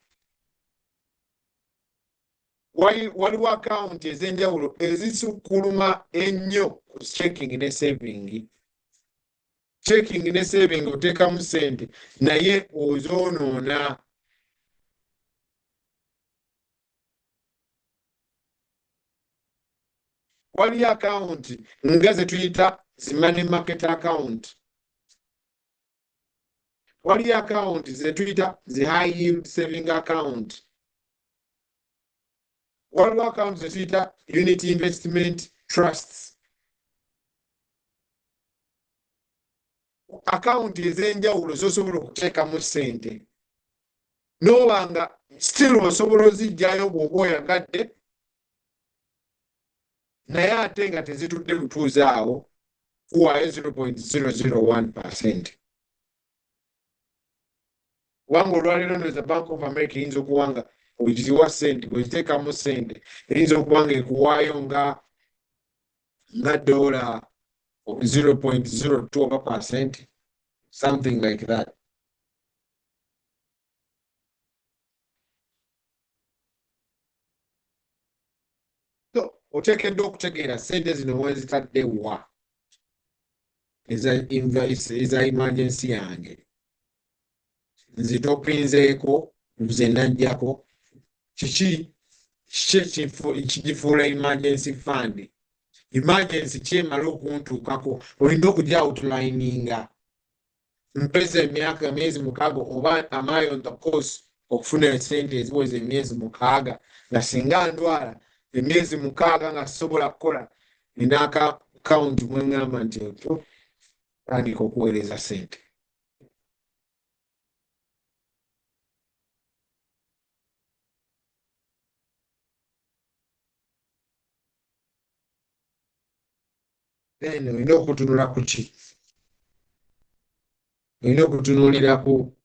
Waliwo akawunti ez'enjawulo ezisukkuluma ennyo ku checking ne saving. Checking ne saving oteekamu sente naye ozoonoona. Waliyo akawunti nga ze tuyita zi money market account. Waliyo akawunti ze tuyita zi high yield saving account. Waliwo akawunti ze tuyita unity investment trusts. Akawunti ez'enjawulo z'osobola okuteekamu ssente n'oba nga still osobola oziggyayo bw'oba oyagadde naye ate nga tezitudde butuuze awo kuwaayo 0.001%. Kubanga olwaleero ndowooza Bank of America eyinza okuba nga ogiwa ssente bw'eziteekamu ssente eyinza okuba nga ekuwaayo nga $, 0.02%, something like that. So oteekeddwa okutegeera ssente zino wezitadde wa eza emergency yange nzitopinzeeko nze najjako kiki ekigifuula emergency fund. Emergency kyemala okuntuukako olina okujja outlininga mpeza emyezi 6 oba am I on the course okufuna sente eziweza emyezi 6 nga singa ndwala emyezi 6 nga sisobola kukola nina akawunti mweŋŋamba nti otyo tandika okuweereza sente. then olina okutunula ku ki? Olina okutunuulira ku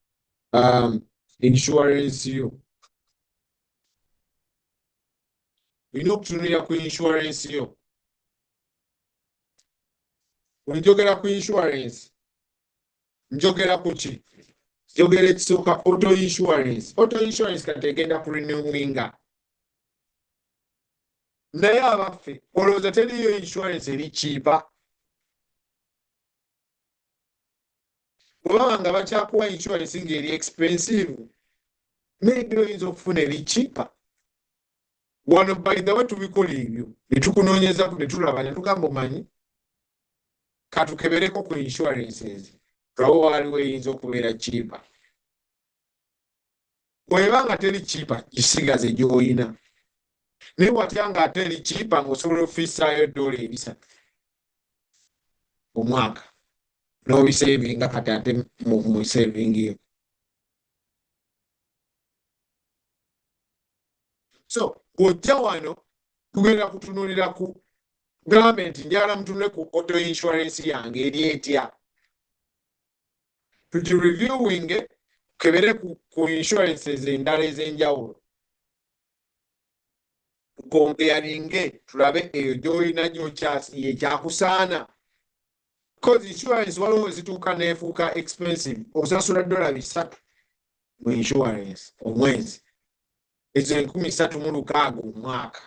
insurance yo. Olina okutunuulira ku insurance yo. Njogera ku insurance, njogera ku ki? Njogera ekisooka auto insurance. Auto insurance kati egenda ku renewinga. Naye abaffe olowooza teriyo insurance eri kiipa? Olaba nga bakyakuwa insurance ng'eri expensive, maybe oyinza okufuna eri kiipa. Wano by the way tubikola ebyo ne tukunoonyezaku ne tulaba ne tugamba omanyi katukebereko ku insurances lwawo waliwo eyinza okubeera kiipa. Bw'eba nga teri kiipa gisigaze gy'olina. Naye watya nga ate eri kiipa ng'osobola okufiisaayo $3 omwaka n'obiseevinga kati ate mu saving yo. So bw'ojja wano tugenda kutunuulira ku gavumenti njagala mutunule ku auto insurance yange eri etya. Tugireviewinge tukebere ku insurances endala ez'enjawulo. Tukompeyaringe tulabe eyo gy'olina ekyakusaana. Because insurance waliwo wezituuka n'efuuka expensive. Osasula $300 mu insurance omwezi. Ezo 3,600 omwaka.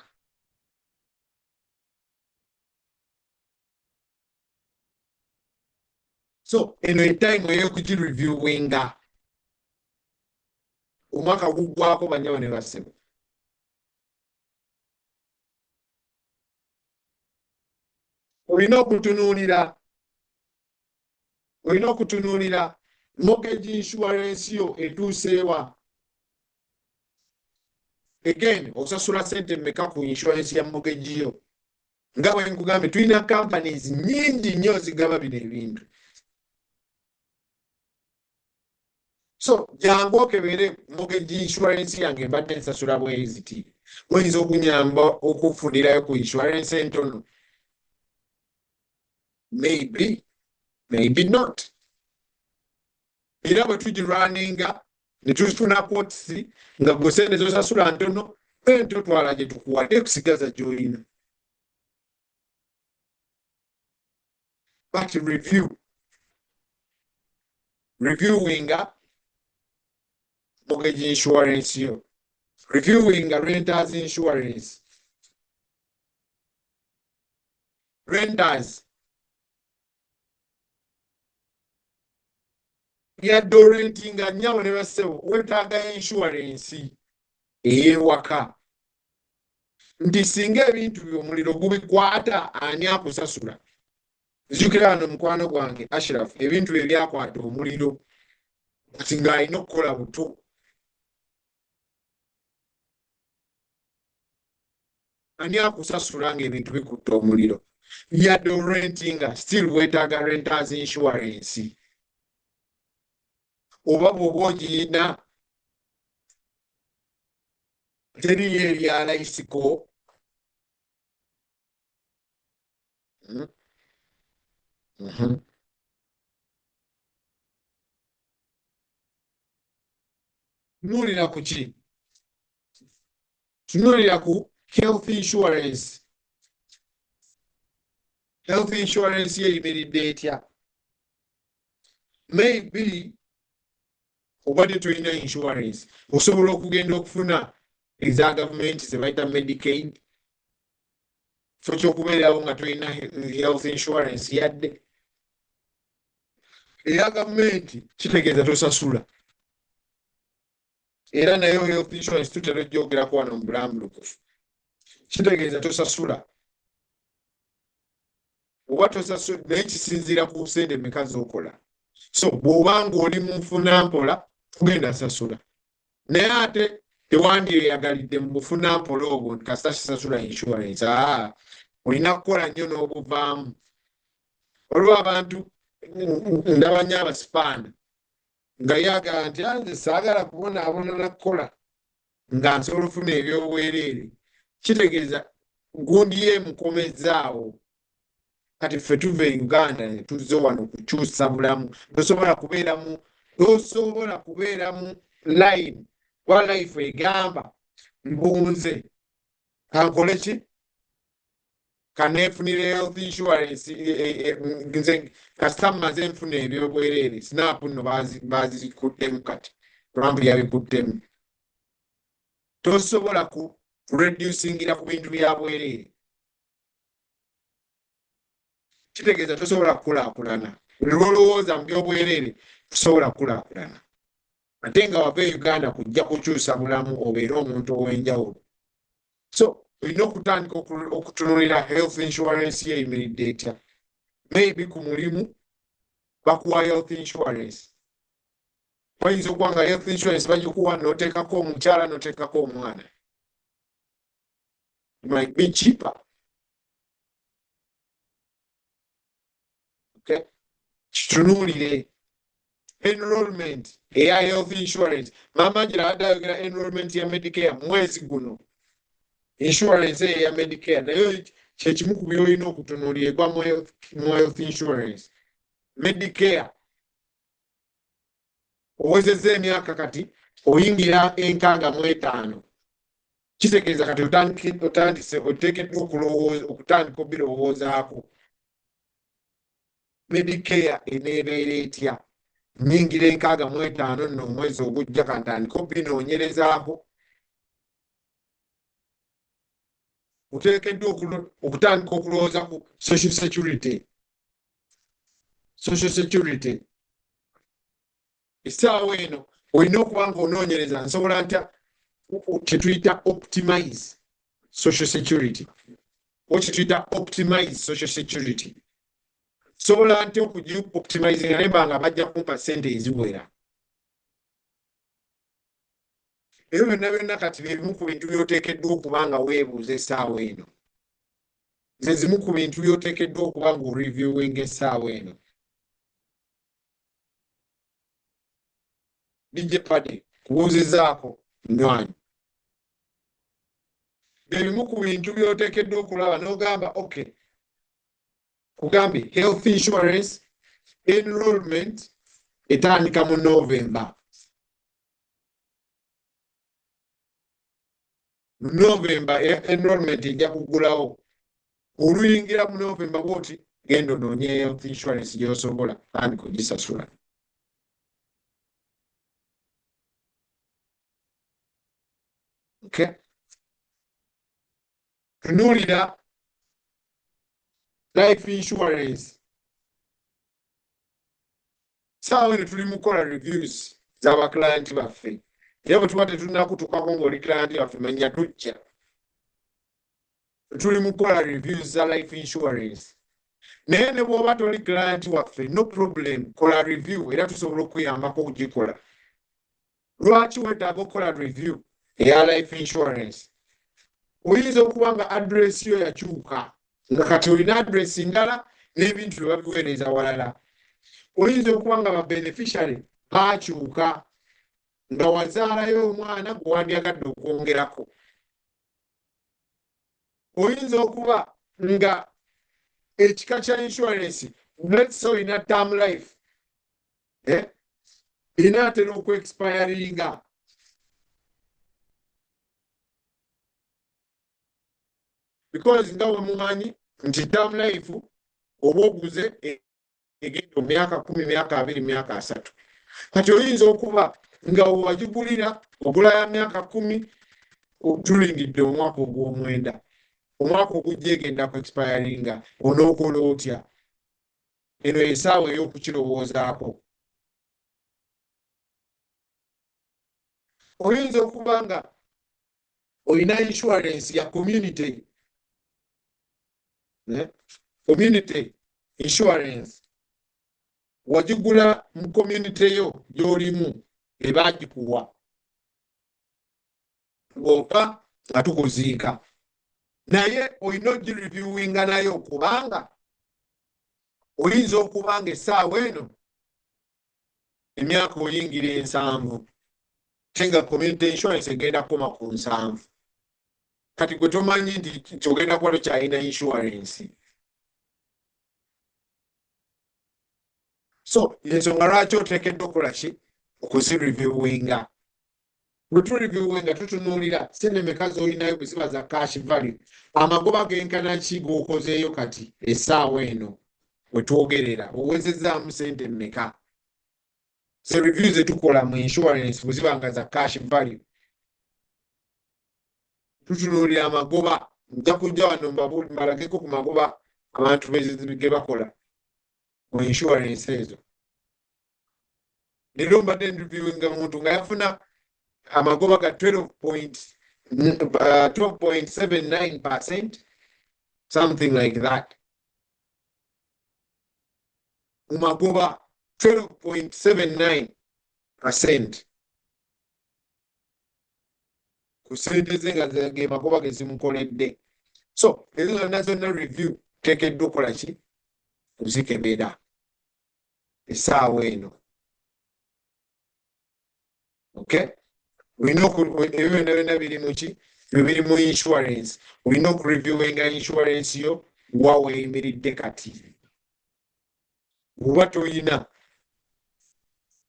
So eno etime ey'okugireviewinga. Omwaka guggwako banyabo ne bassebo. Olina okutunuulira mortgage insurance yo etuuseewa. Again, osasula sente mmeka ku insurance ya mortgage yo. Nga bwe nkugambye tulina companies nnyingi nnyo zigaba bino ebintu. So jangu okebere mortgage insurance yange mbadde nsasula bweziti. Oyinza okunyamba okufunirayo ku insurance entono. Maybe, maybe not. Era bwe tugirunninga ne tufuna quotes nga gwe sente z'osasula ntono, ento twala gye tukuwadde kusigaza gy'olina. But reviewinga mortgage insurance yo. Reviewinga renters insurance. Renters. Yadde orentinga nnyabo ne bassebo weetaaga insurance ey'ewaka. Nti singa ebintu by'omuliro gubikwata ani akusasula? Nzijukira wano mukwano gwange Ashraf ebintu bye byakwata omuliro kati ng'alina okukola buto. Ani akusasula ng'ebintu bikutta omuliro? Yadde orentinga still weetaaga renters insurance. Oba bw'oba ogiyina teriyo erya layisiko. Tunuulira ku ki? Tunuulira ku health insurance. Health insurance yeyimiridde etya? Maybe obadde tulina insurance osobola okugenda okufuna eza gavumenti ze bayita Medicaid. So ky'okubeerawo nga tulina health insurance yadde. Eya gavumenti kitegeeza tosasula. Era nayo health insurance tutera ogyogerako wano mu bulambulukufu. Kitegeeza tosasula. Oba tosasula naye kisinziira ku sente mmeka z'okola. So bw'oba ng'oli mu nfunampola tugenda sasula. Naye ate tewandyeyagalidde mu bufunampola obwo nti kasita kisasula insurance. Olina kukola nnyo n'obuvaamu. Olwo abantu ndaba nnyo abasipaana nga yagala nti nze saagala kubonaabona na kukola nga nsobola okufuna ebyobwereere. Kitegeeza gundi ye mukomezzaawo. kati ffe tuva e Uganda ne tuzze wano kukyusa bulamu tosobola kubeera mu line wa life egamba mbunze kankole ki kaneefunire health insurance nze kasita mmaze nfuna ebyobwereere snap nno bazikuddemu kati Trump yabikuddemu tosobola kureducingira ku bintu bya bwereere kitegeeza tosobola kukulaakulana buli lwolowooza mu byobwereere tosobola kukulaakulana ate nga wava e Uganda kujja kukyusa bulamu obeere omuntu ow'enjawulo so olina okutandika okutunuulira health insurance yeyimiridde etya maybe ku mulimu bakuwa health insurance wayinza okuba nga health insurance bagikuwa n'oteekako omukyala n'oteekako omwana it might be cheaper. Okay? Kitunuulire enrollment eya health insurance maama gira adayogera enrollment ya Medicare mwezi guno insurance eya Medicare nayo kyekimu ku byolina okutunuulirwa mu health insurance Medicare owezezza emyaka kati oyingira 65 kitegeeza kati otandise oteekeddwa okutandika obirowoozaako Medicare eneebeera etya nyingira 65 nno omwezi ogujja kantandika obinoonyerezaako oteekeddwa okutandika okulowooza ku social security essaawa eno olina okuba nga onoonyereza nsobola ntya kyetuyita optimize social security sobola ntya okugioptimizinga naye mbanga bajja kumpa ssente eziwera ebyo byonna kati byebimu ku bintu byoteekeddwa okuba nga weebuuza essaawa eno ze zimu ku bintu byoteekeddwa okuba nga oreviewinga essaawa eno DJ Paddy kubuuzizaako nywanyi byebimu ku bintu byoteekeddwa okulaba n'ogamba okay kugambye health insurance enrollment etandika mu November enrollment ejja kuggulawo oluyingira mu November bwoti genda onoonye health insurance gy'osobola tandika ogisasula okay tunuulira life insurance saawa eno tuli mu kukola reviews z'abaclient baffe era bwe tuba tetunnakutukako ng'oli client waffe manya tujja tuli mu kukola reviews za life insurance naye ne bw'oba toli client waffe no problem kola review era tusobola okuyambako okugikola lwaki weetaaga okukola review eya life insurance oyinza okuba nga address yo yakyuka nga kati olina address ndala n'ebintu bye babiweereza walala oyinza okuba nga babeneficiary baakyuka nga wazaalayo omwana gwe wandyagadde okwongerako oyinza okuba nga ekika kya insurance let's say olina term life inaatera okweexpiringa because nga wemumanyi nti term life oba oguze egenda emyaka 10 myaka 20 myaka 3 kati oyinza okuba nga wagigulira ogula ya myaka 10 tulingidde omwaka ogw'omwenda omwaka ogujja egenda ku expiringa onookola otya eno esaawa ey'okukirowoozaako oyinza okuba nga olina insurance ya community insurance wagigula mu community yo gy'olimu ebaagikuwa oba nga tukuziika naye olina ogireviewinga nayo kubanga oyinza okuba nga essaawa eno emyaka oyingira 7 tenga community insurance egenda kukoma ku 7 kati gwe tomanyi nti kyogenda kuba tokyalina insurance So ensonga lwaki oteekeddwa okukola ki okuzireviewinga. Bwe tureviewinga tutunuulira sente meka z'olinayo bwe ziba za cash value, amagoba genkana ki g'okozeeyo kati essaawa eno we twogerera owezezzaamu sente meka. So review ze tukola mu insurance bwe ziba nga za cash value tutunuulira amagoba. Nja kujja wano mbalageko ku magoba abantu ge bakola mu insurance ezo. Leero mbadde reviewinga muntu nga yafuna amagoba ga 12.79%, something like that. Magoba 12.79% ku sente ze nga ge magoba ge zimukoledde. So ezo zonna zonna review teekeddwa okukola ki kuzikebera essaawa eno. Okay, olina ebyo byonna biri mu ki biri mu insurance. Olina okureviewinga insurance yo wa weeyimiridde kati. Bw'oba toyina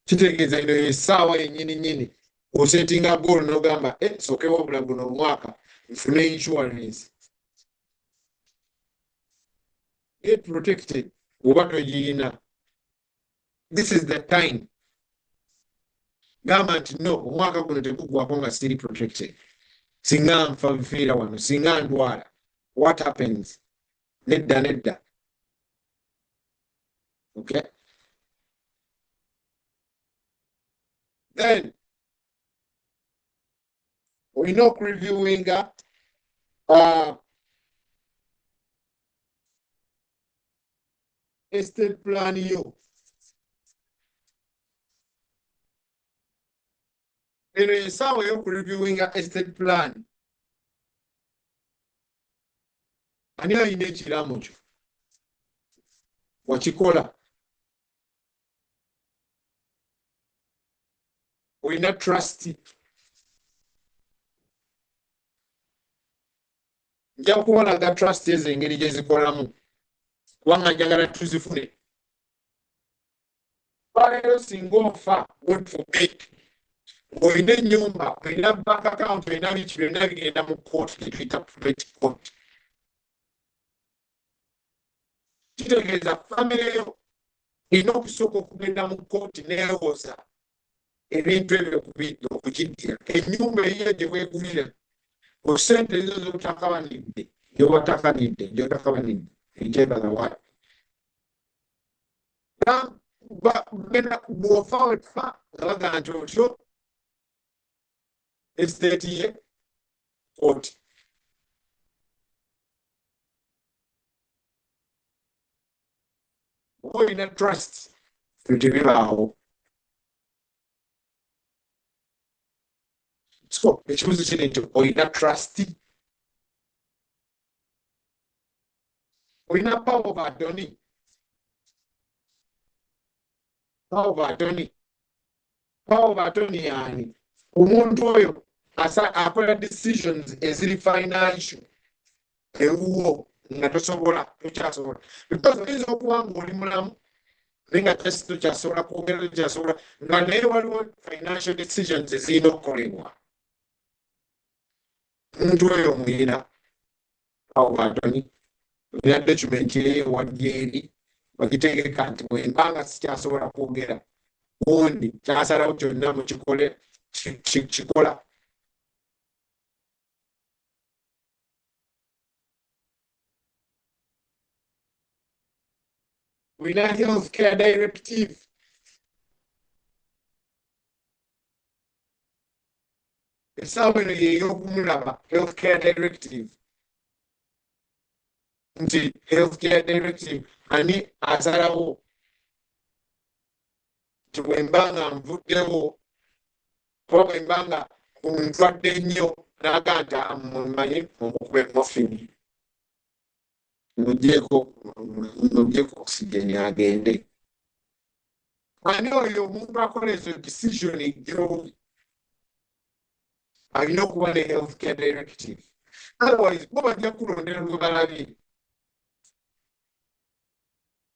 kitegeeza ino essaawa yennyini osetinga goal n'ogamba sookewo obula guno omwaka nfune insurance. Get protected bw'oba toyina. This is the time. Gamba nti no, omwaka guno tegugwako nga siri protected. Singa nfa bifiira wano, singa ndwala, what happens? Nedda. Okay? Then olina okureviewinga estate plan yo. Eno ensaawa y'okureviewinga estate plan. Ani alina ekiraamo kyo? Wakikola? Olina trust. Nja kubalaga trust ezo engeri gye zikolamu kubanga njagala tuzifune. Leero singa ofa, God forbid, olina ennyumba, olina bank account, olina biki byonna bigenda mu court gye tuyita probate court. Kitegeeza famire yo erina okusooka okugenda mu court neewoza ebintu ebyo okukiddira. Ennyumba eyiyo gye weegulira ku ssente ezo z'otakabanidde gy'otakabanidde ekyebala wayo. Bw'ofa wefa nga bagaa nti otyo estate ye court. Olina trust tebibaawo. So ekibuzo kiri nti olina trust. Olina power of attorney. Power of attorney yani omuntu oyo akola decisions eziri financial ewuwo nga tokyasobola. Because oyinza okuba nga oli mulamu naye nga tokyasobola kwogera, tokyasobola nga naye waliwo financial decisions ezirina okukolebwa. Omuntu oyo omuyina power of attorney. Olina document eyo wadde eri bagitegeka nti bwembanga sikyasobola kwogera gundi kyasalawo kyonna mukikole kikola. Olina healthcare directive. Essaawa eno y'ey'okumulaba healthcare directive. Nti healthcare directive ani asalawo nti bwembanga nvuddewo oba bwembanga ntwadde nnyo n'aga nti mumanyi mukube morphine mugyeko oxygen agende. Ani oyo omuntu akola ezo decision ejjo alina okuba ne healthcare directive. Otherwise bo bajja kulondera lwe balabye.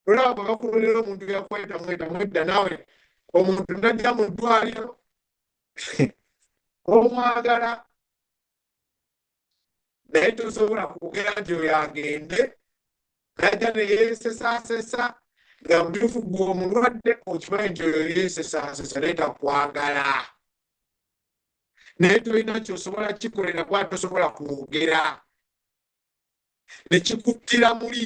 olaba bakulolera omuntu yakweta mwedda nawe omuntu najja mu ddwaliro omwagala naye tosobola kwogera nti oyo agende najja neyeesesaasesa nga mutuufu gwe omulwadde okimanyi nti oyo yeesesaasesa naye takwagala naye tolina kyosobola kikolera kuba tosobola kwogera ne kikuttira muli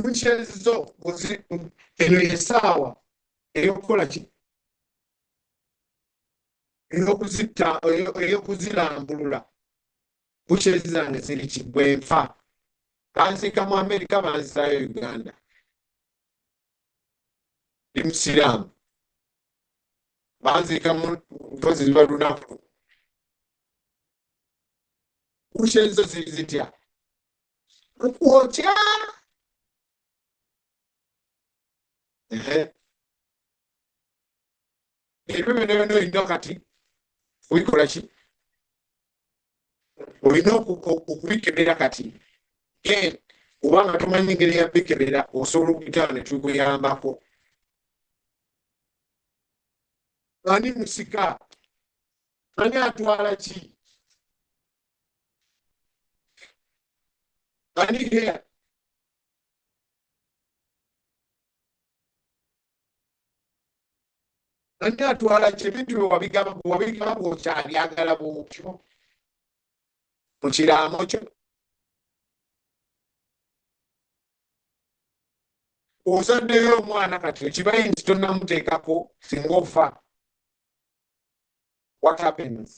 wheelchairs eno yesaawa ey'okukola ki ey'okuzirambulula wheelchairs zange ziri kigwenfa banziika mu Amerika banzisaayo Uganda ndi musiraamu banziika mu mpozi ziba lunaku wheelchairs zo ziri zitya okwokya ebyo byonna olina kati obikola ki olina okubikebera kati obanga tomanyi engeri ya bikebera osobola okuyitawo ne tukuyambako ani musika ani atwala ki ani hea ani atwala ki ebintu wabigaba bwokyabyagala bwotyo mu kiraamo kyo ozaddeyo omwana kati okimanyi nti tonnamuteekako singa ofa what happens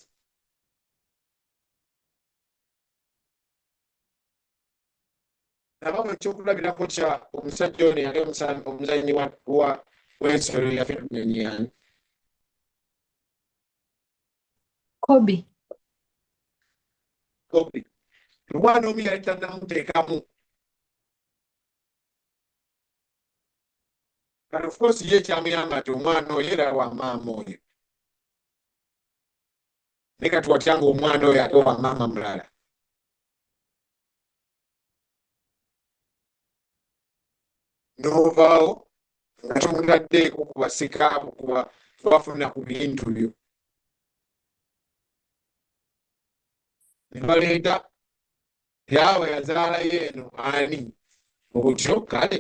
nabamu ekyokulabirako kya omusajja ono yali omuzanyi w'ensolo yaffe tunyonyani Kobe. omwana omu yali tannamuteekamu kati of course ye ekyamuyamba nti omwana oyo era wa maama oyo naye kati watyanga omwana oyo ate wa maama mulala n'ovaawo nga tomutaddeeko kubasikaabo kubafuna ku bintu byo ne baleeta yaawe yazaalayo eno ani otyo kale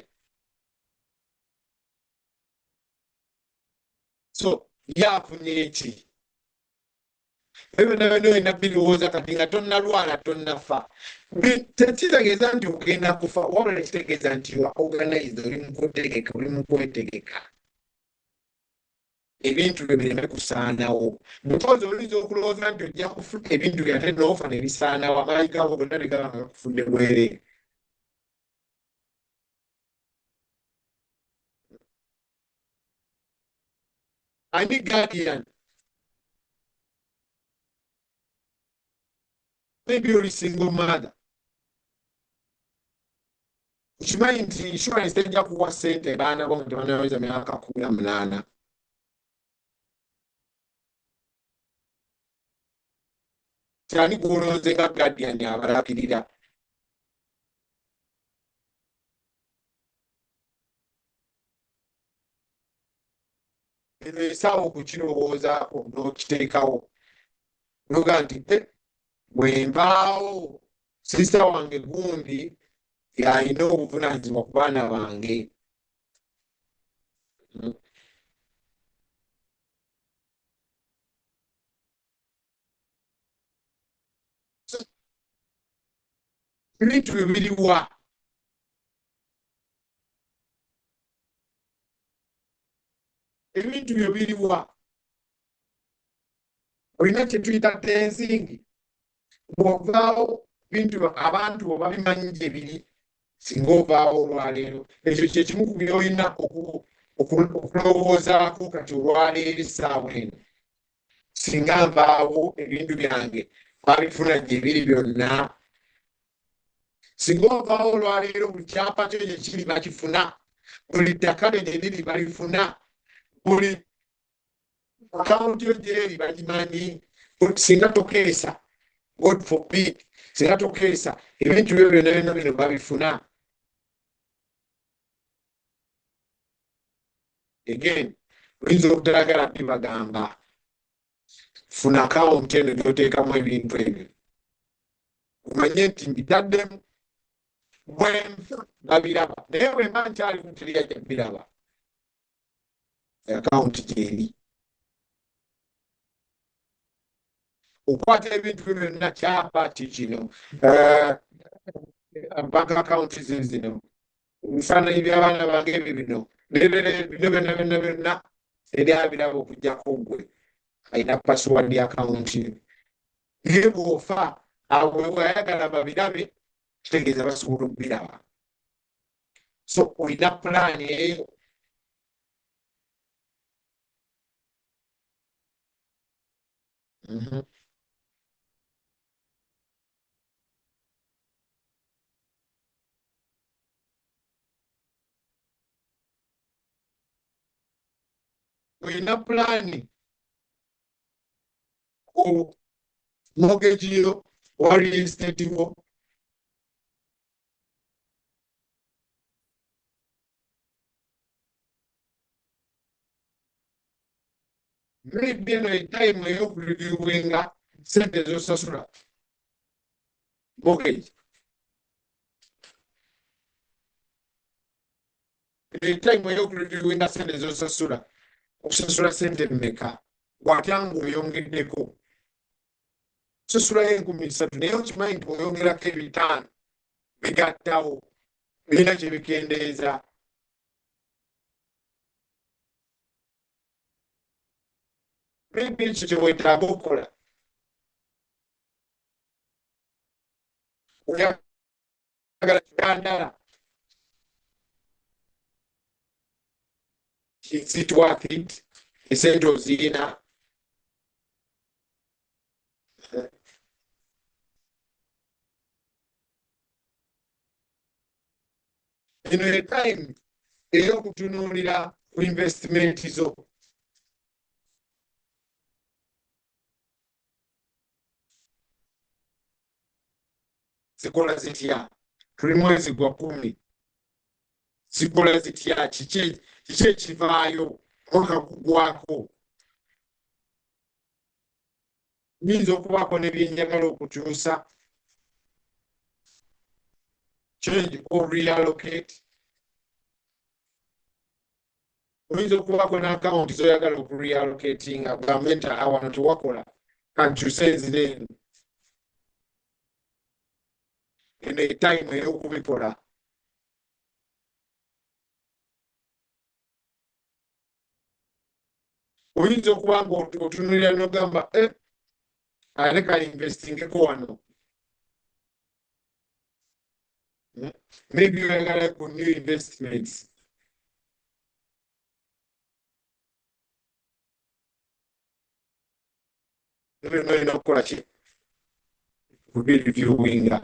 so yafunye eki ebyo byonna olina birowooza kati nga tonnalwala tonnafa tekitegeeza nti ogenda kufa wabula kitegeeza nti organize oli mukutegeka oli mukwetegeka ebintu byo bireme kusaanawo mukozi oyinza okulowooza nti ojja kufuna ebintu byate noofa ne bisaanawo amaanyi gaabo gonna ne gaba nga gakufudde bwereere ani guardian maybe oli single mother okimanyi nti insurance tejja kuwa ssente baana bo nga tebanaweza myaka 18 kyani gwolonze nga guardian abalakirira eno esaawa okukirowoozaako n'okiteekawo noga nti bwe mbaawo sisita wange gundi y'alina obuvunaanyizibwa ku baana bange ebintu byo biriwa ebintu byo biriwa olina kyetuyita tensingi bw'ovaawo bintu abantu bo babimanyi gye biri singa ovaawo olwaleero ekyo kyekimu ku byolina okulowoozaako kati olwaleero essaawa eno singa nvaawo ebintu byange babifuna gye biri byonna singa ovaawo olwaleero buli kyapa kyo gye kiri bakifuna buli ttaka lye gye liri balifuna Account yo gyeri bagimanyi singa tokeesa God forbid singa tokeesa ebintu byo byonna byonna bino babifuna again oyinza okutalagala bibagamba funa account eno gyoteekamu ebintu ebyo omanye nti mbitaddemu babiraba naye bwe mba nkyalimu teriyajja biraba account gyeri okwata ebintu byo byonna kyapa ti kino bank account zino ebifaananyi by'abaana bange ebyo bino bino byonna eri abiraba okugjako gwe alina password account naye bw'ofa abo bwayagala babirabe kitegeeza basobola okubiraba so olina pulaani eyo olina pulaani mortgage yo wa real estate wo maybe eno etime ey'okureviewinga sente z'osasula mortgage etime ey'okureviewinga sente z'osasula okusasula sente mmeka watya ng'oyongeddeko osasulayo 3,000 naye okimanyi nti oyongerako 5 bigattawo birina kye bikendeeza maybe ekyo kye weetaaga okukola oyagala kigandala is it worth it esente ozirina eno etime ey'okutunuulira ku investment zo zikola zitya tuli mwezi gwa 10 zikola zitya kiki ekivaayo mwaka gugwako nyinza okubaako ne byenjagala okukyusa change or reallocate oyinza okubaako n'account zoyagala okureallocatinga kugambe nti awano tewakola kankyuse enzira eno eno etime ey'okubikola oyinza okuba nga otunulira n'ogamba ate kali investingeko wano maybe oyagala ku new investments ebyo olina okukola ki kubireviewinga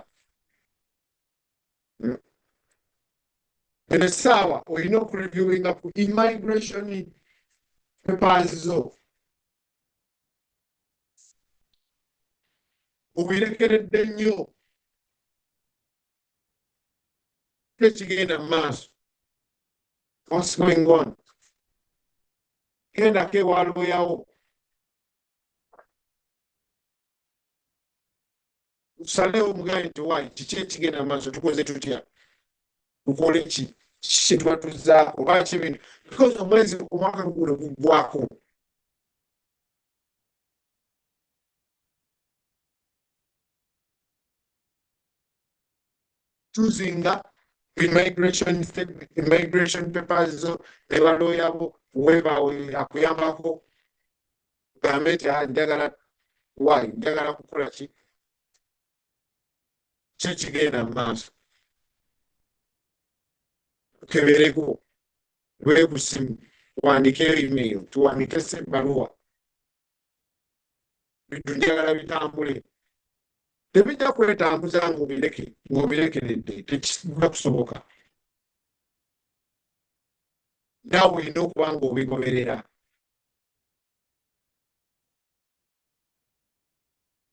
eno essaawa olina okureviewinga ku immigration papers zo obirekeredde nnyo tekigenda mu maaso what's going on gendako ewalooyawo tusalewo omugaye nti wayi kiki ekigenda mu maaso tukoze tutya tukole ki kituba tuzza oba kibintu because omwezi omwaka guno guggwako tuzinga immigration papers zo ne balooyabo webawe akuyambako gambe nti njagala wayi njagala kukola ki kigenda mu maaso kebereko webusimu wandike email tuwandike sebbaluwa bintu njagala bitambule tebijja kwetambuza ng'obirekeredde tekijja kusoboka naawe olina okuba ng'obigoberera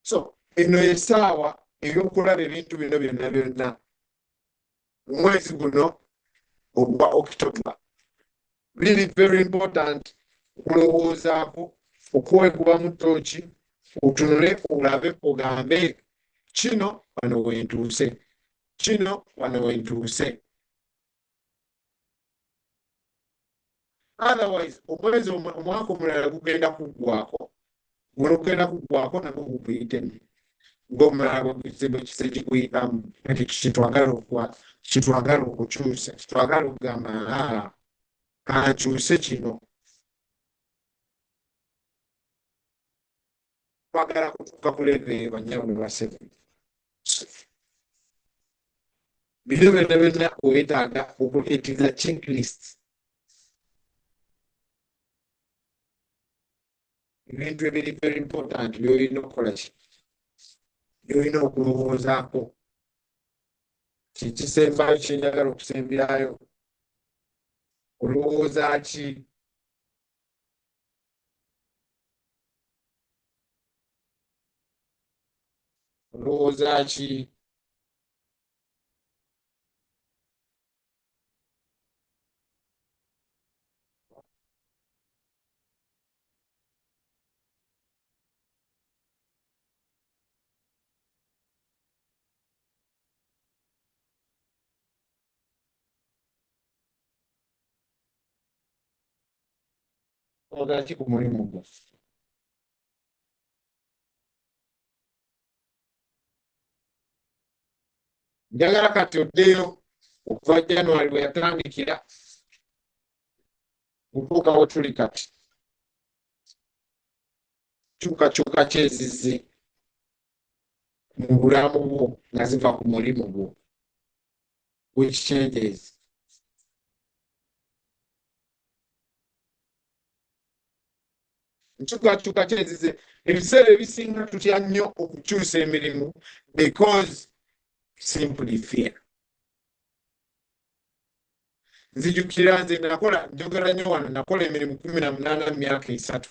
So eno essaawa ey'okulaba ebintu bino byonna byonna omwezi guno ogwa October really very important okulowoozaako okwekubamu ttooki otunule olabe ogambe kino wano wentuuse kino wano wentuuse otherwise omwezi omwaka omulala gugenda kuggwako guno gugenda kuggwako nagwo gukuyitemu ng'omulala bwekise kikuyitamu nti kitwagala okukyusa kitwagala okugamba kankyuse kino twagala kutuuka ku level banyabo ne basebe bino byonna byonna weetaaga okuleetiza checklist ebintu ebiri very important byolina okukola ki byolina okulowoozaako kikisembayo kyenjagala okusemberayo olowooza ki olowooza ki olowooza ki ku mulimu gwo njagala kati oddeyo okuva January bwe yatandikira okutuuka we tuli kati kyukakyuka kyezizze mu bulamu bwo nga ziva ku mulimu gwo which changes nkyukakyuka kyezizze ebiseera ebisinga tutya nnyo okukyusa emirimu because simply fear nzijukira nze nakola njogera nnyo wano nakola emirimu 18 mu myaka 3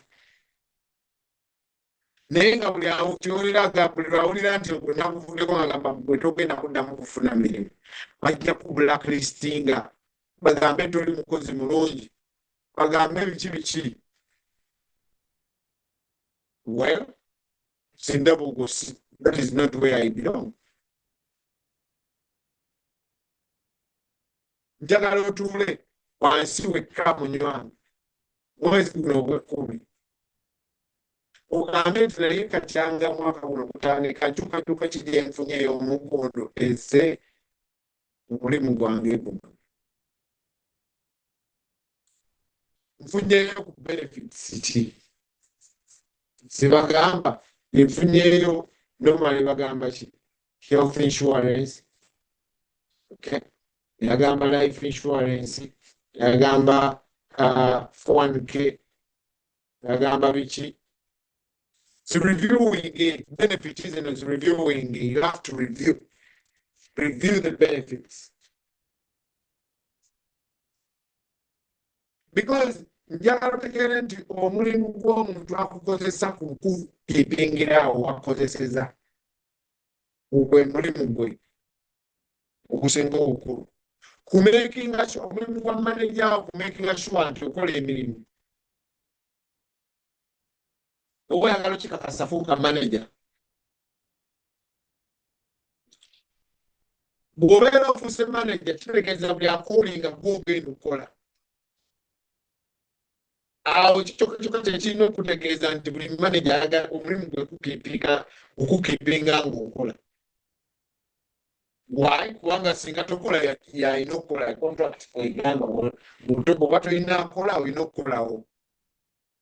naye nga buli awo kyoleraga buli lwawulira nti nakuvuddeko nga gamba gwe togenda kuddamu kufuna mirimu bajja ku blacklistinga bagambe toli mukozi mulungi bagambe biki well sindabugosi that is not where I belong njagala otuule wansi wekka munywanyi mwezi guno ogw'ekkumi ogambe nti naye katyanga mwaka guno kutandika nkyukakyuka kiri enfunye ey'omugondo eze omulimu gwange guno nfunyeyo ku benefits ki zebagamba enfunyeyo normally bagamba ki health insurance okay yagamba life insurance yagamba 401k yagamba biki reviewing benefits and reviewing you have to review the benefits because njagala otegeere nti omulimu gw'omuntu akukozesa ku kukipingirawo wakozeseza ogwe mulimu gwe okusinga obukulu kumakinga omulimu gwa manager kumakinga sure nti okola emirimu oba oyagala okikakasa fuuka manager bw'obeera ofuuse manager kitegeeza buli akolinga gw'ogenda okukola awo kyokka kyekirina okutegeeza nti buli manager ayagala omulimu gwe okukipinga ng'okola why kubanga singa tokola yalina okukola contract egamba oba tolina akola olina okukolawo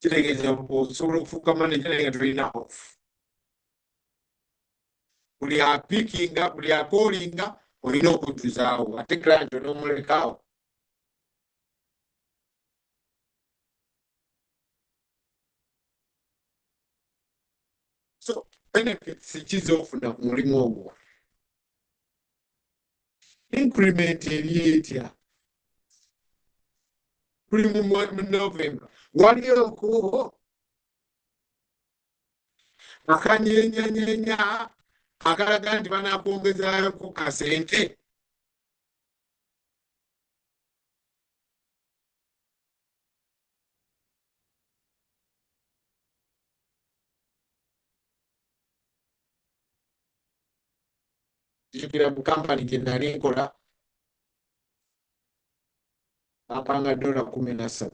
kitegeeza osobola okufuuka manager naye nga tolina off buli apikinga buli akolinga olina okujjuzaawo ate client onomulekaawo so benefits kizofuna ku mulimu ogwo increment eri etya tuli mu November waliyo okubo akanyenyanyenya akalaga nti banakwongezako kasente. Jjukira mu kampani gye nali nkola apanga $13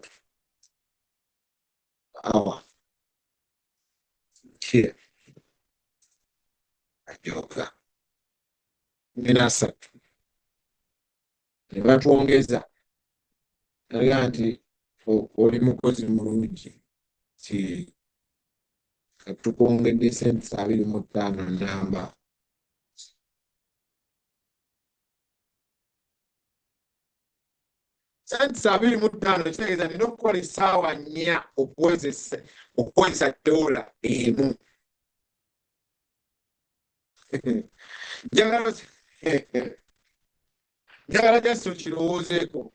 awa kira ajoka 13 ne batwongeza naga nti oli mukozi mulungi ki katukwongedde sente 25 namba. Sente 25 kitegeeza nina okukola essaawa 4 okukozesa $1 emu. Njagala just okirowoozeeko.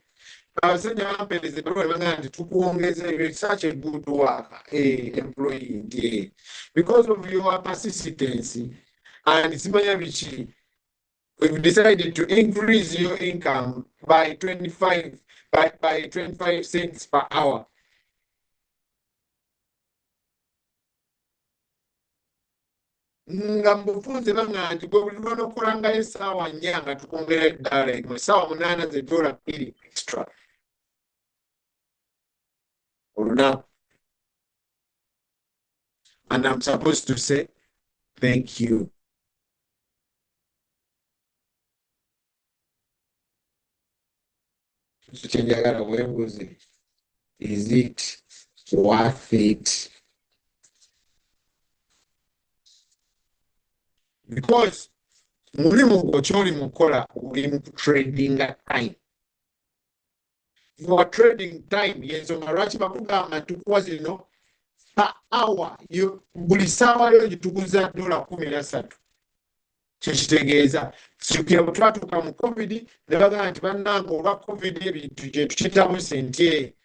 Abasajja bampeereza ebbaluwa ne bagamba nti tukuwongeza such a good work employee nti because of your persistence and simanya biki we've decided to increase your income by 25 cents per hour. Nga mbufunze banga nti gwe buli lw'onokolangayo essaawa 4 nga tukwongera $1 emu, essaawa 8 ze $2 extra olunaku. And I'm supposed to say thank you. Kyenjagala weebuuze, is it worth it? Because mulimu gwo kyoli mukola oli mu trading time. You are trading time yensonga lwaki bakugamba tukuwa zino per hour buli ssaawa yo gituguza $13. Kyekitegeeza sijukira bwe twatuuka mu covid ne bagamba nti bannange olwa covid ebintu gye tukitamu sente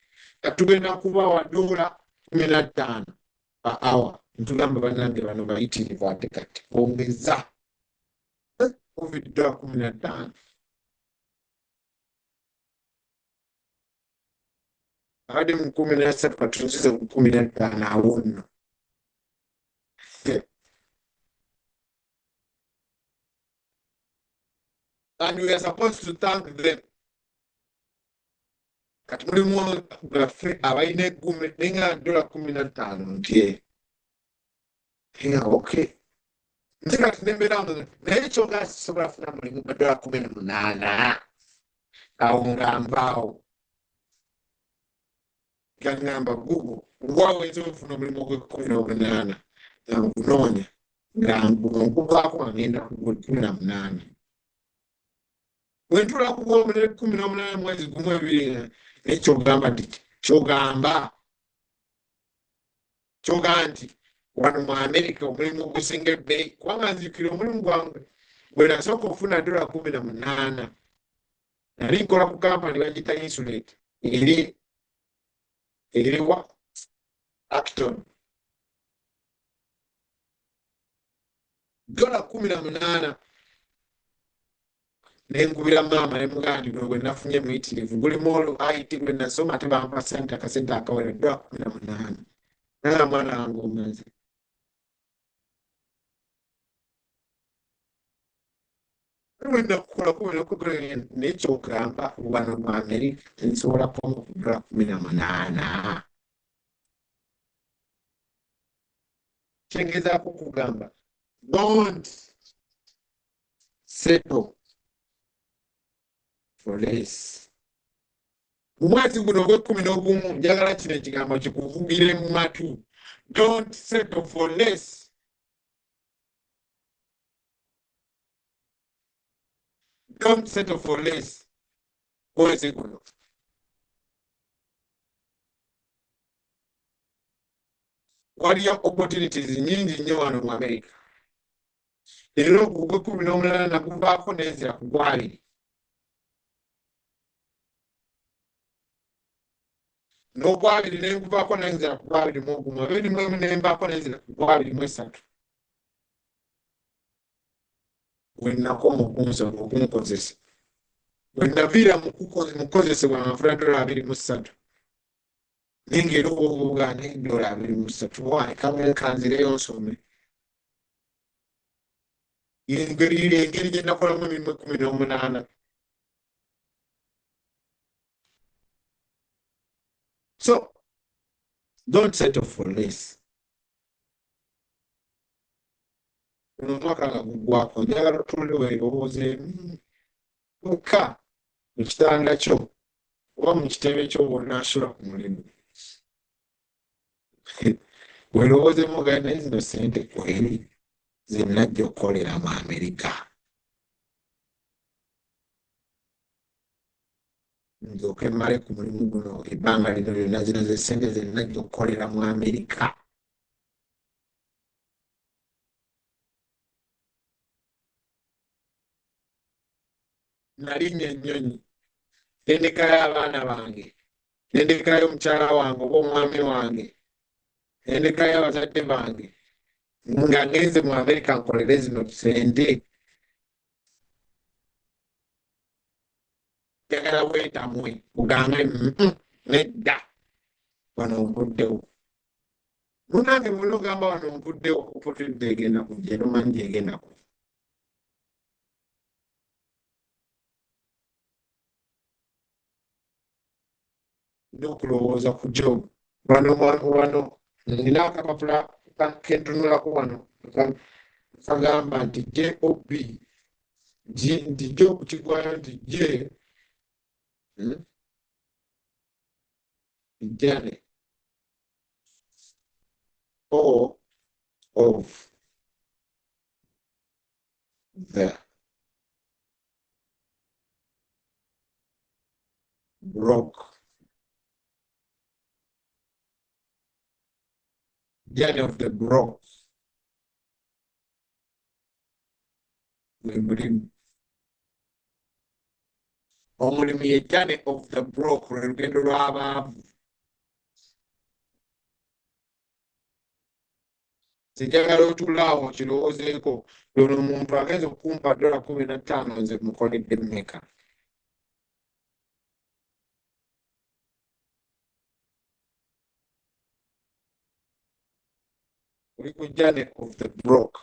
tugenda kubawa $15 per hour. Ntugamba bannange bano bayitirivu ate kati bongeza covid $15. Abadde mu 13 katunzize ku 15 awo nno. And we are supposed to thank them. Kati mulimu baffe abalina eggume nenga $15 nti okay. Nze kati nembeera naye ekyoga sisobola kufuna mulimu gwa $18 awo ngambaawo gangamba Google ngwawo oyinza okufuna omulimu ogw'E18 nga ngunoonya nga nkuvaako ngenda ku $18. Bwe ntula ku $18 mwezi gumu 2 naye kyogamba nti kyogamba nti wano mu America omulimu ogusinga ebbeeyi kubanga nzijukira omulimu gwange bwe nasooka okufuna $18 nali nkola ku kampani bagita Insulate eriwa Acton. $18 nengubira maama nemugamba nti bwe nafunye muyitirivu gulimu IT gwe nasoma ate bampa akasente akawera $18 naye mwana wange omaze. Naye kyogamba wano mu America nsobola kuba ku $18. Kyengezaako kugamba don't settle for less. Mu mwezi guno ogw'E11 njagala kino ekigambo kikuvugire mu matu. Don't settle for less. Don't settle for less. Mwezi guno. Waliyo opportunities nyingi nnyo wano mu America. Era ogw'E18 naguvaako nenzira ku gw'abiri. N'ogw'abiri nenguvaako nenzira ku gw'abiri mu gumu. 21 nembaako nenzira ku gw'abiri mu 3. bwennakoma okunkozesa bwe naviira mukozesebwa amafuta $23 naye ng'era obugaana $23 wayi kamwe kanzireyo nsome engeri gye nakolamu emirimu 18. So don't settle for less. Omwaka nga gugwako njagala otuule weerowooze wekka mu kitanda kyo oba mu kitebe kyo bw'onaasula ku mulimu weerowoozeemu ogaa naye zino ssente kweri ze najja okukolera mu Amerika ndyoke mmale ku mulimu guno ebbanga lino lyonna zino ze ssente ze najja okukolera mu Amerika. Nalinnya ennyonyi tendekayo abaana bange tendekayo mukyala wange oba omwami wange tendekayo abazadde bange nga ngenze mu Amerika nkolere zino ssente njagala weetamwe ugambe nedda wano nvuddewo munange mwena ogamba wano nvuddewo opportunity egenda kujja nomanyi gyegenda kuva n'okulowooza ku Job wano nina akapapula kentunulako wano kagamba nti JOB nti Job kigwayo nti journey of the broke. Journey of the broke. Omulimu ye journey of the broke lwe lugendo lw'abaavu. Sijagala otulaawo okirowoozeeko lolo omuntu agenza okumpa $15 nze mukoledde mmeka. Oli ku journey of the broke.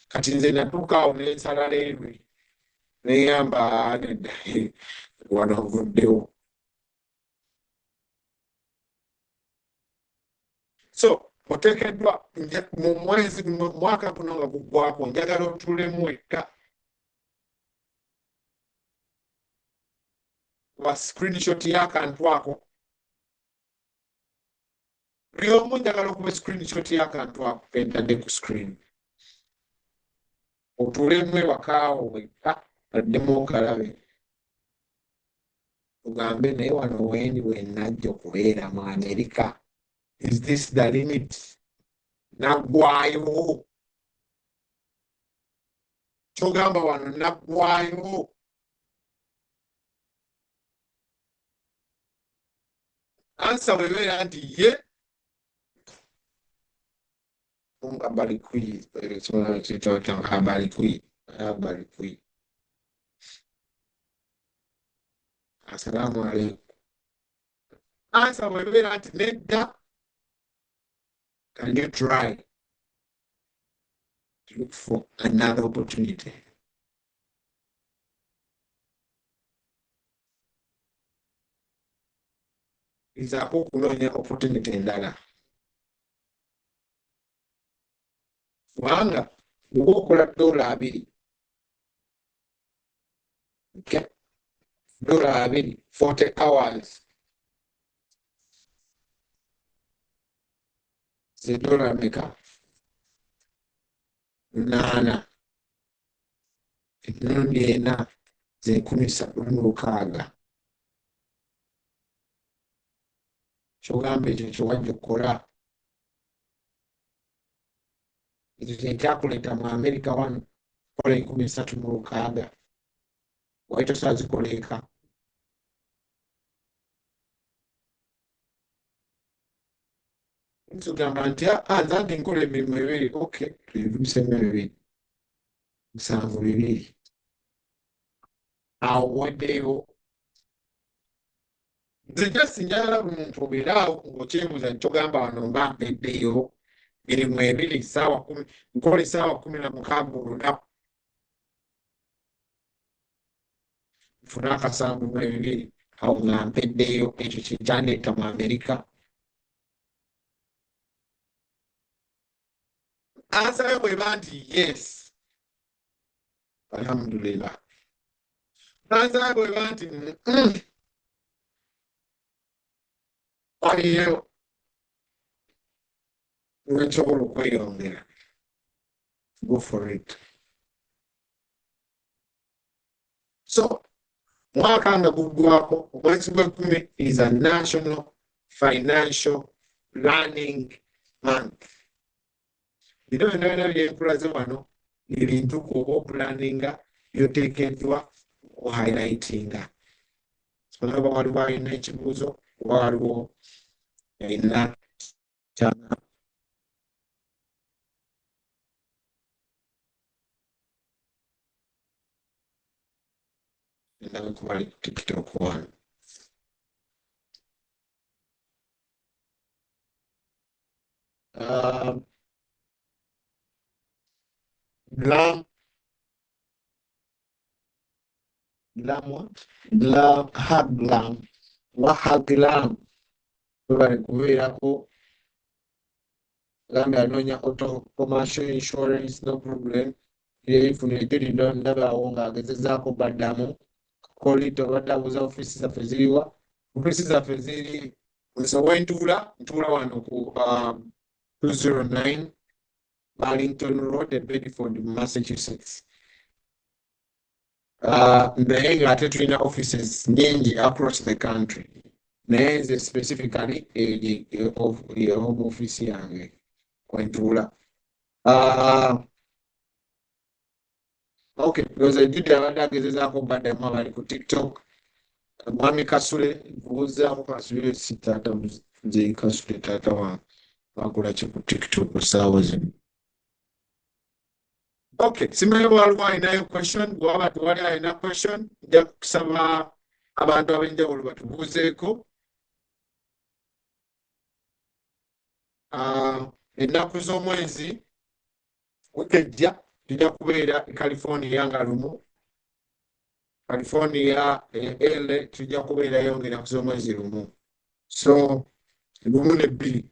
Kati nze natuuka awo n'ensala leerwe neeyamba nedda wano nvuddewo. So oteekeddwa mu mwaka guno nga guggwako njagala otuulemu wekka wa screenshot y'akantu ako buli omu njagala okuba screenshot y'akantu ako kentadde ku screen otuulemu ewakaawo wekka addemu okalabe ogambe naye wano wendi wennajja okubeera mu Amerika. Is this the limit? Naggwayo. Kyogamba wano naggwayo. Ansa bwebeera nti ye habari kui. Assalamu alaikum. Ansa bwebeera nti nedda. Can you try to look for another opportunity? Izaako okunoonya opportunity endala. Kubanga bw'oba okola $2, okay? $2, 40 hours. $8 meka 8 emirundi 4 $336. Kyogamba ekyo kyewajja okukola ekyo kyekyakuleeta mu Amerika wano kola $36 wali tosazikola eka. Nsogamba nti zange nkola emirimu 2 okay tuyivusemu 2 7-2 awo waddeyo nze just njagala buli muntu obeeraawo ng'okyebuuza nkyogamba wano mba mpeddeyo mirimu 2 ssaawa 10 nkola essaawa 16 olunaku nfuna aka 7-2 awo nga mpeddeyo ekyo kyekyandeeta mu Amerika. Answer bw'eba nti yes, alhamdulillah. Answer bw'eba nti waliyo nsobola okweyongera, go for it. So mwaka nga guggwako, omwezi gw'ekkumi is a national financial planning month. Bino byonna byenkulaze wano ebintu kuba opulaninga byoteekeddwa ohighlightinga. Olaba waliwo alina ekibuuzo oba waliwo alina kyana. Ndabe kuba ali ku TikTok wano. Haglam bwe kubeerako gambye anoonya auto commercial insurance no problem yeefunire gyo lino ndabaawo ng'agezezaako baddamu kolito baddabuza ofiisi zaffe ziriwa ofiisi zaffe ziri nsobola ntuula wano ku 209 Burlington Road, Bedford, Massachusetts. Naye ng'ate tulina offices nyingi across the country. Naye nze specifically home office yange kwentuula. Okay, because Judy abadde agezezaako baddamu abali ku TikTok. Mwami Kasule buuzaako Kasule si taata nze Kasule taata wange bakola ki ku TikTok essaawa zino. Okay, simanyi waliwo alinayo question, bw'aba tewali alina question, nja kusaba abantu ab'enjawulo batubuuzeeko. Ennaku z'omwezi wikejja tujja kubeera e California nga lumu. California ele tujja kubeerayo ng'ennaku z'omwezi lumu. So 1 ne 2.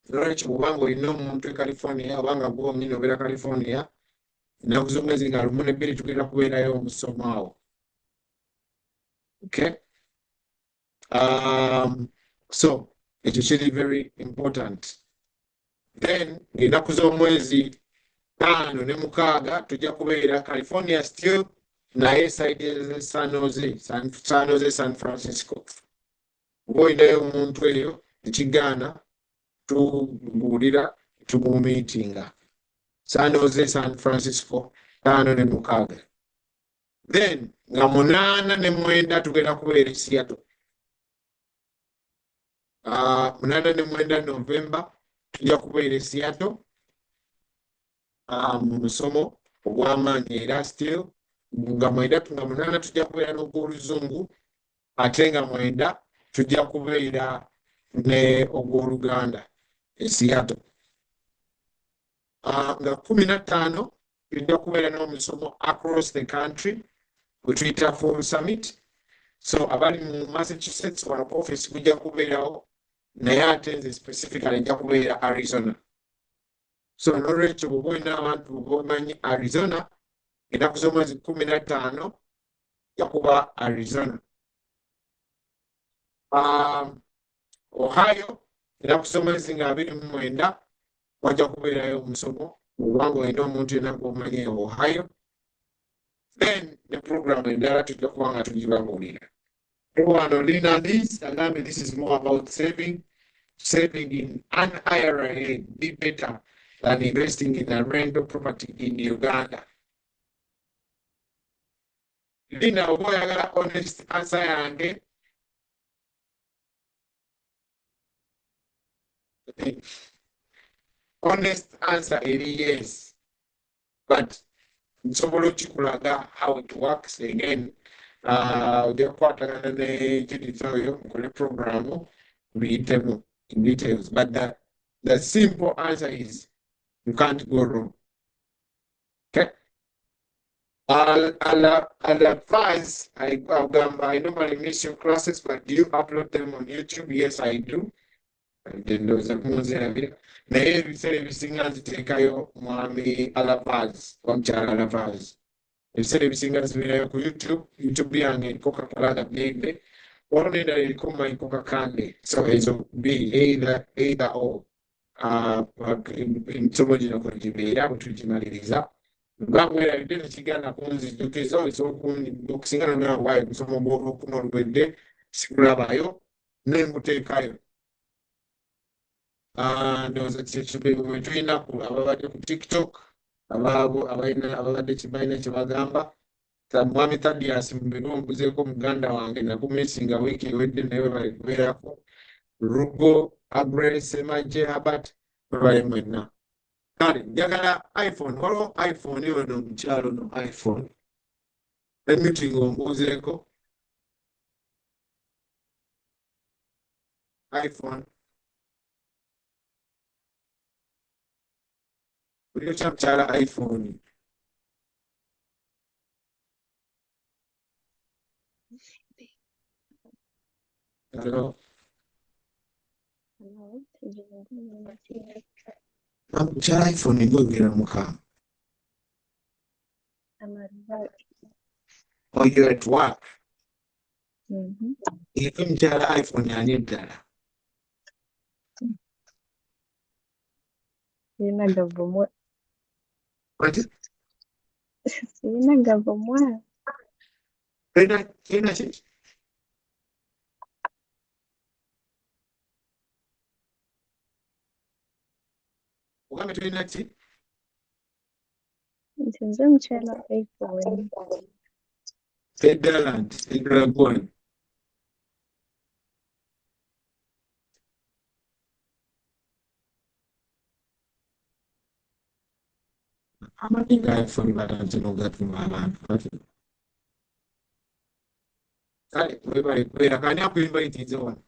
Lwaki kubanga olina omuntu e California obanga gwe omnyini obeera California ennaku z'omwezi nga 1 ne 2 tugenda kubeerayo omusomo awo. Okay? So ekyo kiri very important. Then ennaku z'omwezi 5 ne 6 tujja kubeera California still naye side eze San Jose, San Francisco. Oba olinayo omuntu eyo tekigaana tubuulira tumumiitinga. San Jose, San Francisco 5 ne 6. Then nga 8 ne 9 tugenda kubeera e Seattle. 8 ne 9 November tujja kubeera e Seattle mu musomo ogw'amaanyi era still nga 8 tujja kubeera n'ogw'oluzungu ate nga 9 tujja kubeera ne ogw'oluganda e Seattle. Nga 15 tujja kubeera n'omusomo across the country we tuyita full summit. So abali mu Massachusetts wano office kujja kubeerawo naye ate nze specifically nja kubeera Arizona. So n'olwekyo bw'oba olina abantu b'omanyi Arizona ennaku z'omwezi 15 ja kuba Arizona. Ohio ennaku z'omwezi nga 29 wajja kubeerayo omusomo obanga olina omuntu yenna gw'omanyi e Ohio. Then ne program endala tujja kuba nga tugibabuulira. Wano Lina Liz agambye this is more about saving in an IRA be better than investing in a rental property in Uganda. Lina oba oyagala honest answer yange honest answer eri yes. but nsobola okikulaga how it works again. Ojja kukwatagana ne Judith oyo mukole programu muyitemu in details, but the simple answer is you can't go wrong. Okay. I'll advise, I normally miss your classes, but do you upload them on YouTube? Yes, I do. Naye ebiseera ebisinga nziteekayo mwami Alavazi, wamukyala Alavazi. Ebiseera ebisinga nzibeerayo ku YouTube yange eriko Kapalaga Bebe, waliwo n'endala eriko Michael Kakande. So ezo be either or. Emisomo gino kwe gibeera bwe tugimaliriza. Bamwerabidde nekiganda kunzijukiza okusingana nawe waayo kusoma obwolwokuna oluwedde sikulabayo nembuteekayo. Ndowooza bwe tulina ababadde ku TikTok ababadde kibalina kye bagamba. Mwami Thaddeus mumbeerombuzeeko muganda wange nakumisinga wiiki ewedde naye bali kubeerako. Rugo Agrace Majje Habat bali mwenna. Kale njagala iPhone, waliwo iPhone yono omukyalo no iPhone. Emitingo ombuuzeeko. iPhone. Buli kya mukyala iPhone. Hello. Mukyala iPhone ng'ogera mukama. Oh, you're at work. Iko mukyala iPhone ani eddala? Sirina gavumwa. What? Sirina gavumwa. Kina ki? Ogambe tulina ki? Nti nze mukyala iPhone. Eddala nti eddala gwani. Amanyi ga iPhone batanze n'ogatuma abantu. Kale webale kubeera kani akuinvayitize wano.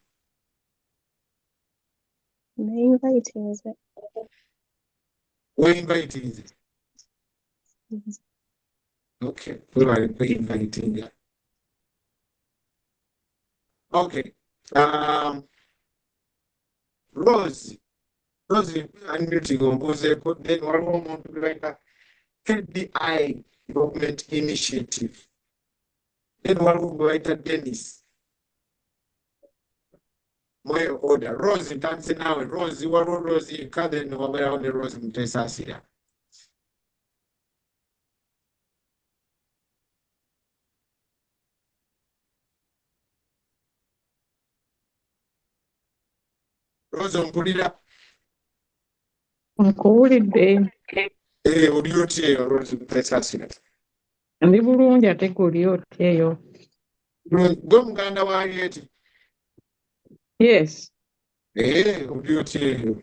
Neinvayitize. Weinvayitize. Okay, webale kuinvayitinga. Okay. Rose unmuting ombuuzeeko, then waliwo omuntu gwe bayita KDI Development Initiative. Then waliwo gwe bayita Dennis. Moyo order. Rose ntandise naawe. Rose waliwo Rose yekka, then wabeerawo ne Rose Mutesaasira. Rose ompulira? Nkuwulidde. Oli otya eyo Rose Mutesaasira? Ndi bulungi ate guli otya eyo? Gwe muganda wa Alieti? Yes. Oli otya eyo?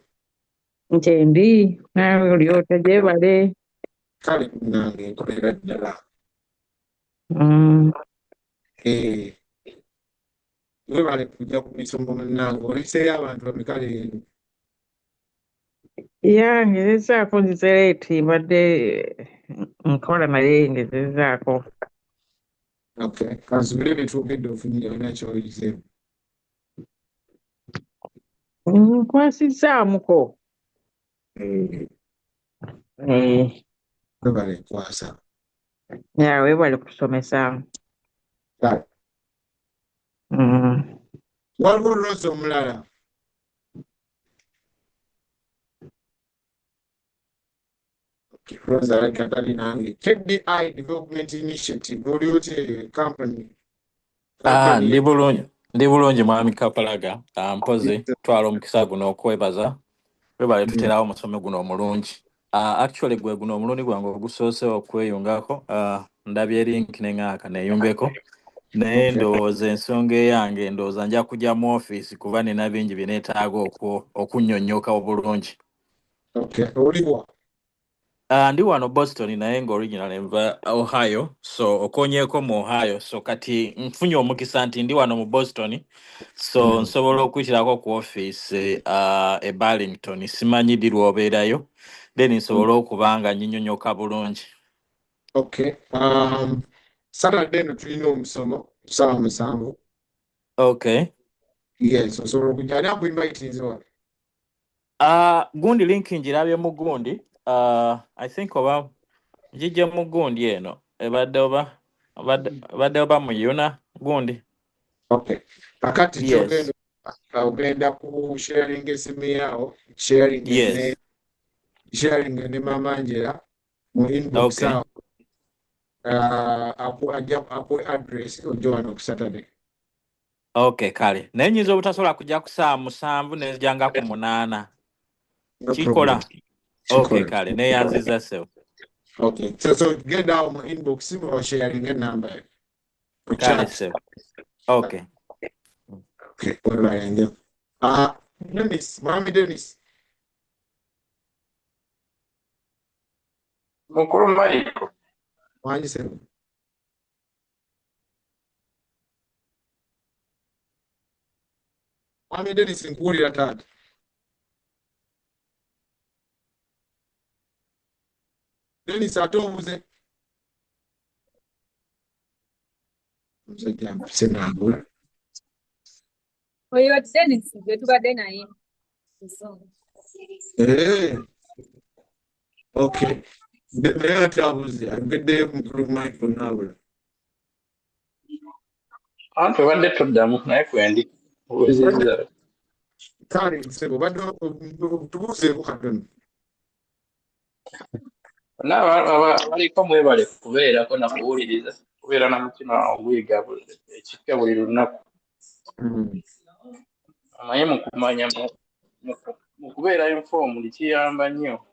Nti ndi naawe oli otya gyebale. Kale nange nkolera ddala. Webale kujja ku misomo munnange oliseeyo abantu bameka leero? Ya ngezezaako nzizereeti mbadde nkola naye ngezezaako. Okay, kansubire byetwogedde ofunye olina kyoyizeemu. Nkwasizaamuko. Webale nkwasa. Ya weebale kusomesa. Kale. Waliwo Rose omulala. Rose aleka tali nange. KDI Development Initiative, oli otya company? Ndi bulungi mwami Kapalaga. Mpozi twala omukisa guno okwebaza. Webale tuterawo omusomo guno omulungi. Actually gwe guno omulundi gwange ogusoose okweyungako. Ndabye link neŋŋaaka neeyungeko. Naye ndowooza ensonga eyange ndowooza nja kujja mu office kuba nina bingi bye neetaaga okunnyonnyoka obulungi. Okay, oliwa? Ndi wano Boston naye nga original enva Ohio, so okonyeeko mu Ohio, so kati nfunye omukisa nti ndi wano mu Boston, so nsobola okuyitako ku office e Burlington, simanyi ddi lw'obeerayo, then nsobola okuba nga nyinyonyoka bulungi. Okay. Saturday no tulina omusomo ssaawa 7. Okay. Yes, osobola okujja ani akuinvite nziwa. Gundi link njirabye mu gundi. I think oba njije mu gundi eno ebadde oba muyuna gundi. Okay. Kakati Yes. ogenda ku sharing esimu yawo, sharing Yes. ne Mama Angela mu inbox Okay. awo. Aku address ojja wano ku Saturday. Okay, kale. Naye nyinza obutasobola kujja ku saa 7 nezijanga ku 8. No Kikola. problem. Okay, kale. Neyanziza sewo. Okay. So get down my inbox or sharing a number. Kale sewo. Okay. Okay. All right. Dennis, Mami Dennis. Mukuru Michael. Wanyi seven. Mami Dennis nkuwulira taata. Dennis ate obuze. Musajja mpise nambula. Oyo Dennis gwe tubadde naye. Okay. Naye ate abuze ageddeyo mukulu Michael nabula. Anti obadde toddamu naye kwendi obuziza. Kale nsebo badde tubuuzeeko katono. Abaliko mwebale kubeerako na kuwuliriza kubeera na mutima ogwiga ekikka buli lunaku. Naye mu kumanya mu kubeera informed kiyamba nnyo.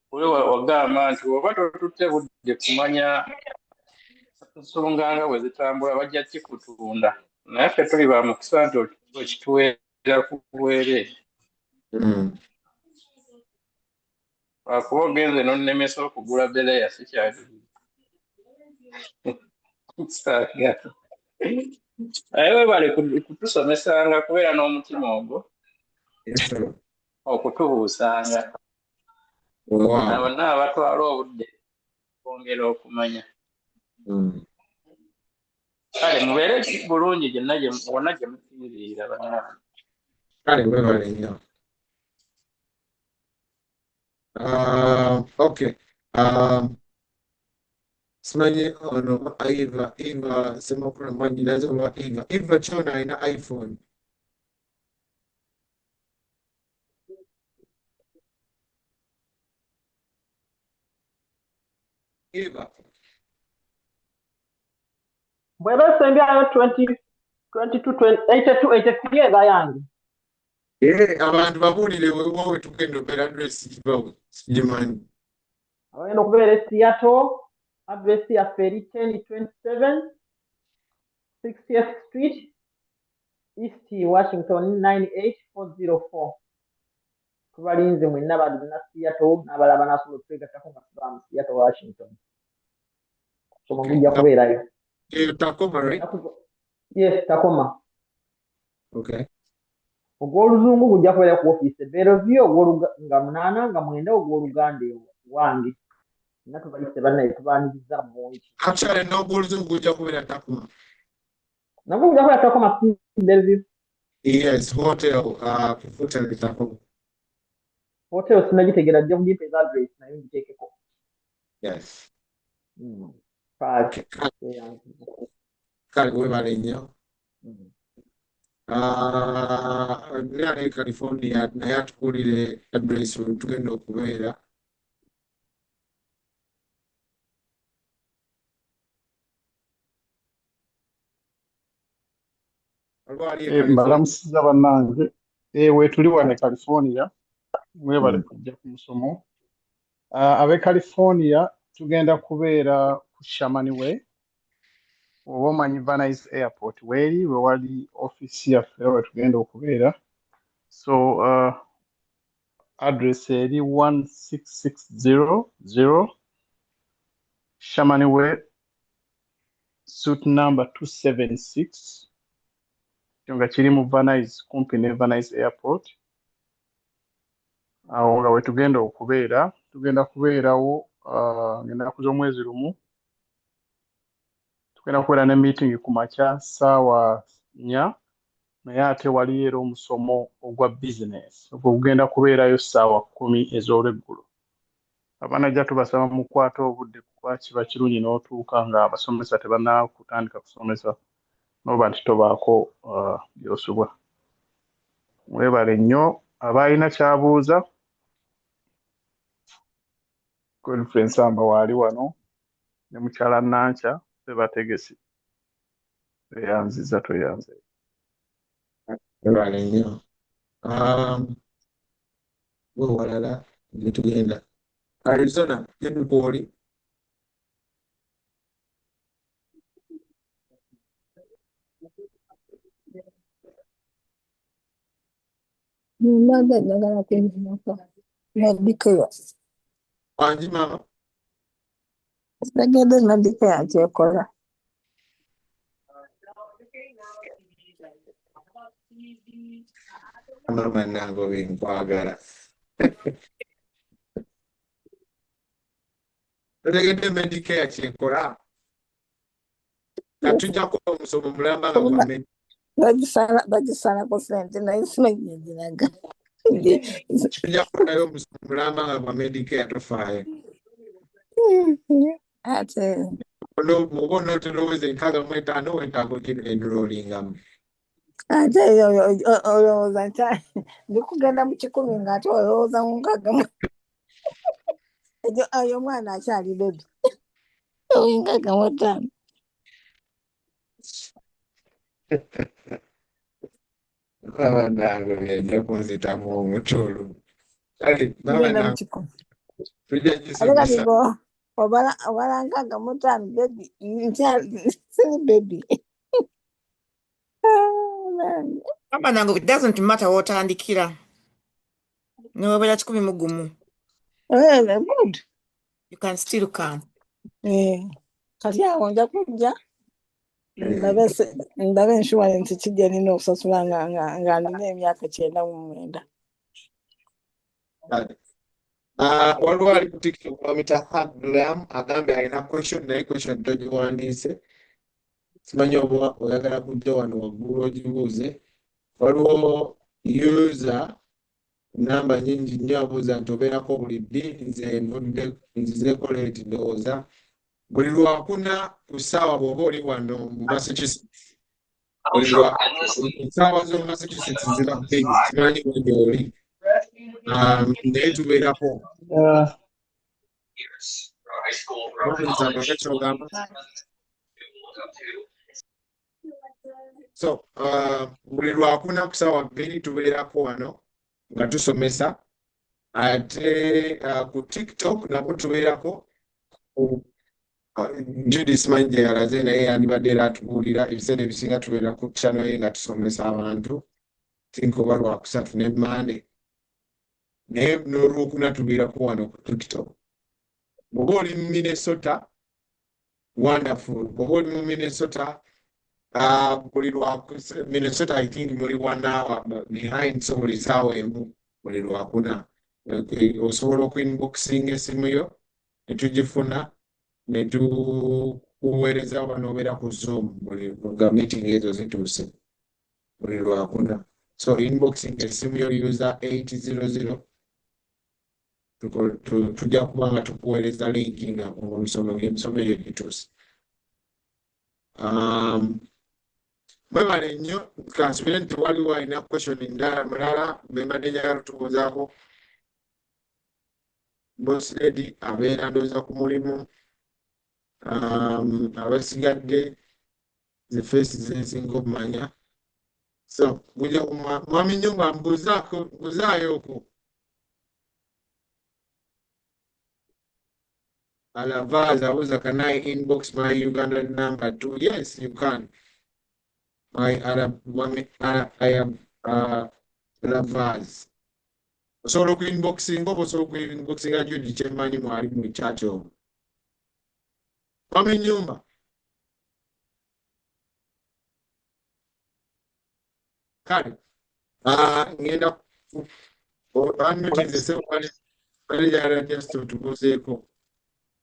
Kule wagamba nti oba totutte budde kumanya ensonga nga bwe zitambula bajja kikutunda. Naye ffe tuli ba mukisa nti okituweera ku bwereere. Akuba ogenze n'onnemesa okugula beleya sikyali. Naye webale kutusomesanga kubeera n'omutima ogwo okutubuusanga. Bonna abatwala obudde kwongera okumanya. Kale mubeere bulungi wonna gye mufiirira bannange. Kale webale nnyo. Okay. Simanyi ono Eva Semakula manyi nazo oba Eva kyona alina iPhone. Eva. Bw'eba sembyayo 22, 82 eza yange. Abantu babuulire wowe tugenda obeera address kibawe sigimanyi. Abagenda okubeera e Seattle, address yaffe eri 1027 60th Street, East Washington 98404. Tubalinze mwenna bali na Seattle n'abalala banasobola okwegattako nga tuba mu Seattle, Washington. So mujja kubeerayo. Tacoma, right? Yes, Tacoma. Okay. Ogw'oluzungu gujja kubeera ku ofiisi e Bellevue, nga 8 nga 9 ogw'oluganda wange. Nga tubayise bannaye tubaaniriza bungi. Actually, n'ogw'oluzungu gujja kubeera Tacoma. Nagwo gujja kubeera Tacoma Bellevue. Yes, hotel Tacoma. Hotel sinagitegeera ajja kugimpa eza address naye ngiteekeko. Yes. Kale webale nnyo. Ali California naye atukulire address we tugenda okubeera. Mbalamusiza bannange. We tuli wano e California. Mwebale kujja ku musomo. Ab'e California tugenda kubeera ku Shamani Way. Oba omanyi Venice Airport weri we wali office yaffe we tugenda okubeera. So address eri 16600 Shamani Way, suite number 276, nga kiri mu Venice, kumpi ne Venice Airport. Awo nga we tugenda okubeera, tugenda kubeerawo ng'ennaku z'omwezi lumu. Tugenda kubeera ne meeting ku makya ssaawa 4, naye ate waliyo era omusomo ogwa business ogugenda kubeerayo ssaawa 10 ez'olweggulo. Abaana jja tubasaba mukwate obudde kuba kiba kirungi n'otuuka nga abasomesa tebannakutandika kusomesa n'oba nti tobaako by'osubwa. Mwebale nnyo abalina ky'abuuza. Conference amba waali wano ne mukyala Nankya bebategesi beyanziza toyanze. Mwebale nnyo. Bwe walala gye tugenda. Arizona, gye kwoli? Mbadde njagala kwenyumako Medicare. Wangi mama? Sitagende Medicare kyekola. Mama nange binkwagala. Otegedde Medicare kyekola? Katujjako omusomo mulamba nga gwa Medicare. Bagisalako ssente naye simanyi gye giraga. Tujja kukolayo omusomo mulamba nga gwa Medicare tofaayo. Ate Oba onoterowooza 65 wetaaga enrollingamu. ate olowooza nti ndikugenda mu 10 ng'ate olowooza mu 65. Oyo omwana akyali bebi. 65. Baba nange byajja kunzitamu omutulu. Kale baba nange tujja gisomesa. Obala 65 bebi nkyali siri bebi. Mama nange, it doesn't matter w'otandikira. N'obeera 11. Good. You can still come. Kati awo nja kujja ndabe insurance kijja nina okusasula nga nina emyaka 99. Waliwo ali ku TikTok bamuyita Haglam agambye alina question naye question togiwandiise. Simanyi oba oyagala kujja wano waggulu ogibuuze. Waliwo user namba nyingi nnyo abuuza nti obeerako buli ddi, nze nzizeeko leeti ndowooza. Buli lwakuna ku ssaawa bw'oba oli wano mu Massachusetts. Ssaawa z'omu Massachusetts ziba bbiri, simanyi wende oli. Naye tubeerako. So, buli lwakuna ku ssaawa bbiri tubeerako wano nga tusomesa. Ate ku TikTok nabwo tubeerako. Judy simanyi gye yalaze naye yandibadde era atubuulira ebiseera ebisinga tubeera ku channel ye nga tusomesa abantu. Think oba Lwakusatu ne Monday. Naye n'Olwokuna tubeerako wano ku TikTok. Bw'oba oli mu Minnesota, wonderful. Bw'oba oli mu Minnesota, buli Minnesota I think muli 1 hour behind, so buli ssaawa emu buli Lwakuna. Osobola okuinboxing esimu yo ne tugifuna ne tukuweereza oba n'obeera ku Zoom nga meeting ezo zituuse buli Lwakuna. So inboxing esimu yo user 800 tujja kuba nga tukuweereza linki nga emisomo eyo gituuse. Mwebale nnyo, kansubire nti waliwo alina question endala mulala mbadde njagala tubuuzaako. Boss Lady abeera ndowooza ku mulimu. Abasigadde ze feesi zensinga okumanya. So mwami nnyo nga mbuzaayo okwo. Alavaz abuuza, can I inbox my Ugandan number too? Yes, you can. I am Alavaz. osobola okuinboxinga oba osobola okuinboxinga Judy Kyemanyi mwali mu chat omwo. Wami nyumba. Kale. Ngenda annotize bali yala just tubuzeeko.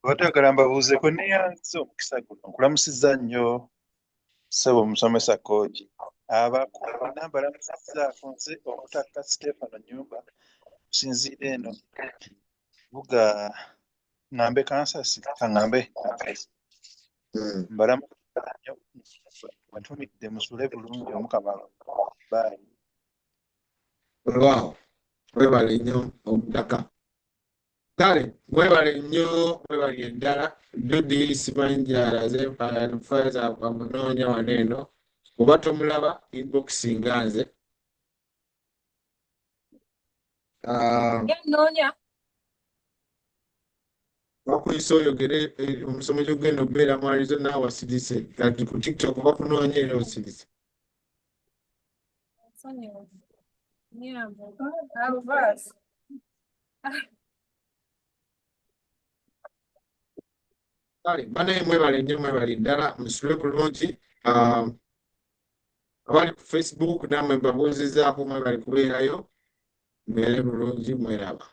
Batagala mbabuuzeeko neyanze omukisa guno nkulamusizza nnyo ssebo omusomesa Kooki abakubina mbalamusizzaako nze omutaka Stefano Nyumba sinziira eno buga ŋŋambe kansasi kaŋŋambe mbalamusizza nnyo batumidde musule bulungi omukama baayi. Olwawo webale nnyo omutaka. Kale mwebale nnyo mwebale ddala Judy simanyi gy'alaze Pfizer amunoonya wano eno oba tomulaba inboxinga nze. Noonya. Wakuyisa oyogere omusomo gy'ogenda okubeera mwalizo naawe wasirise kati ku TikTok bakunoonya era osirise. Kale banaye mwebale nnyo mwebale ddala musule bulungi. Abali ku Facebook namwe mbabuuzizaako mwebale kubeerayo mubeere bulungi mweraba.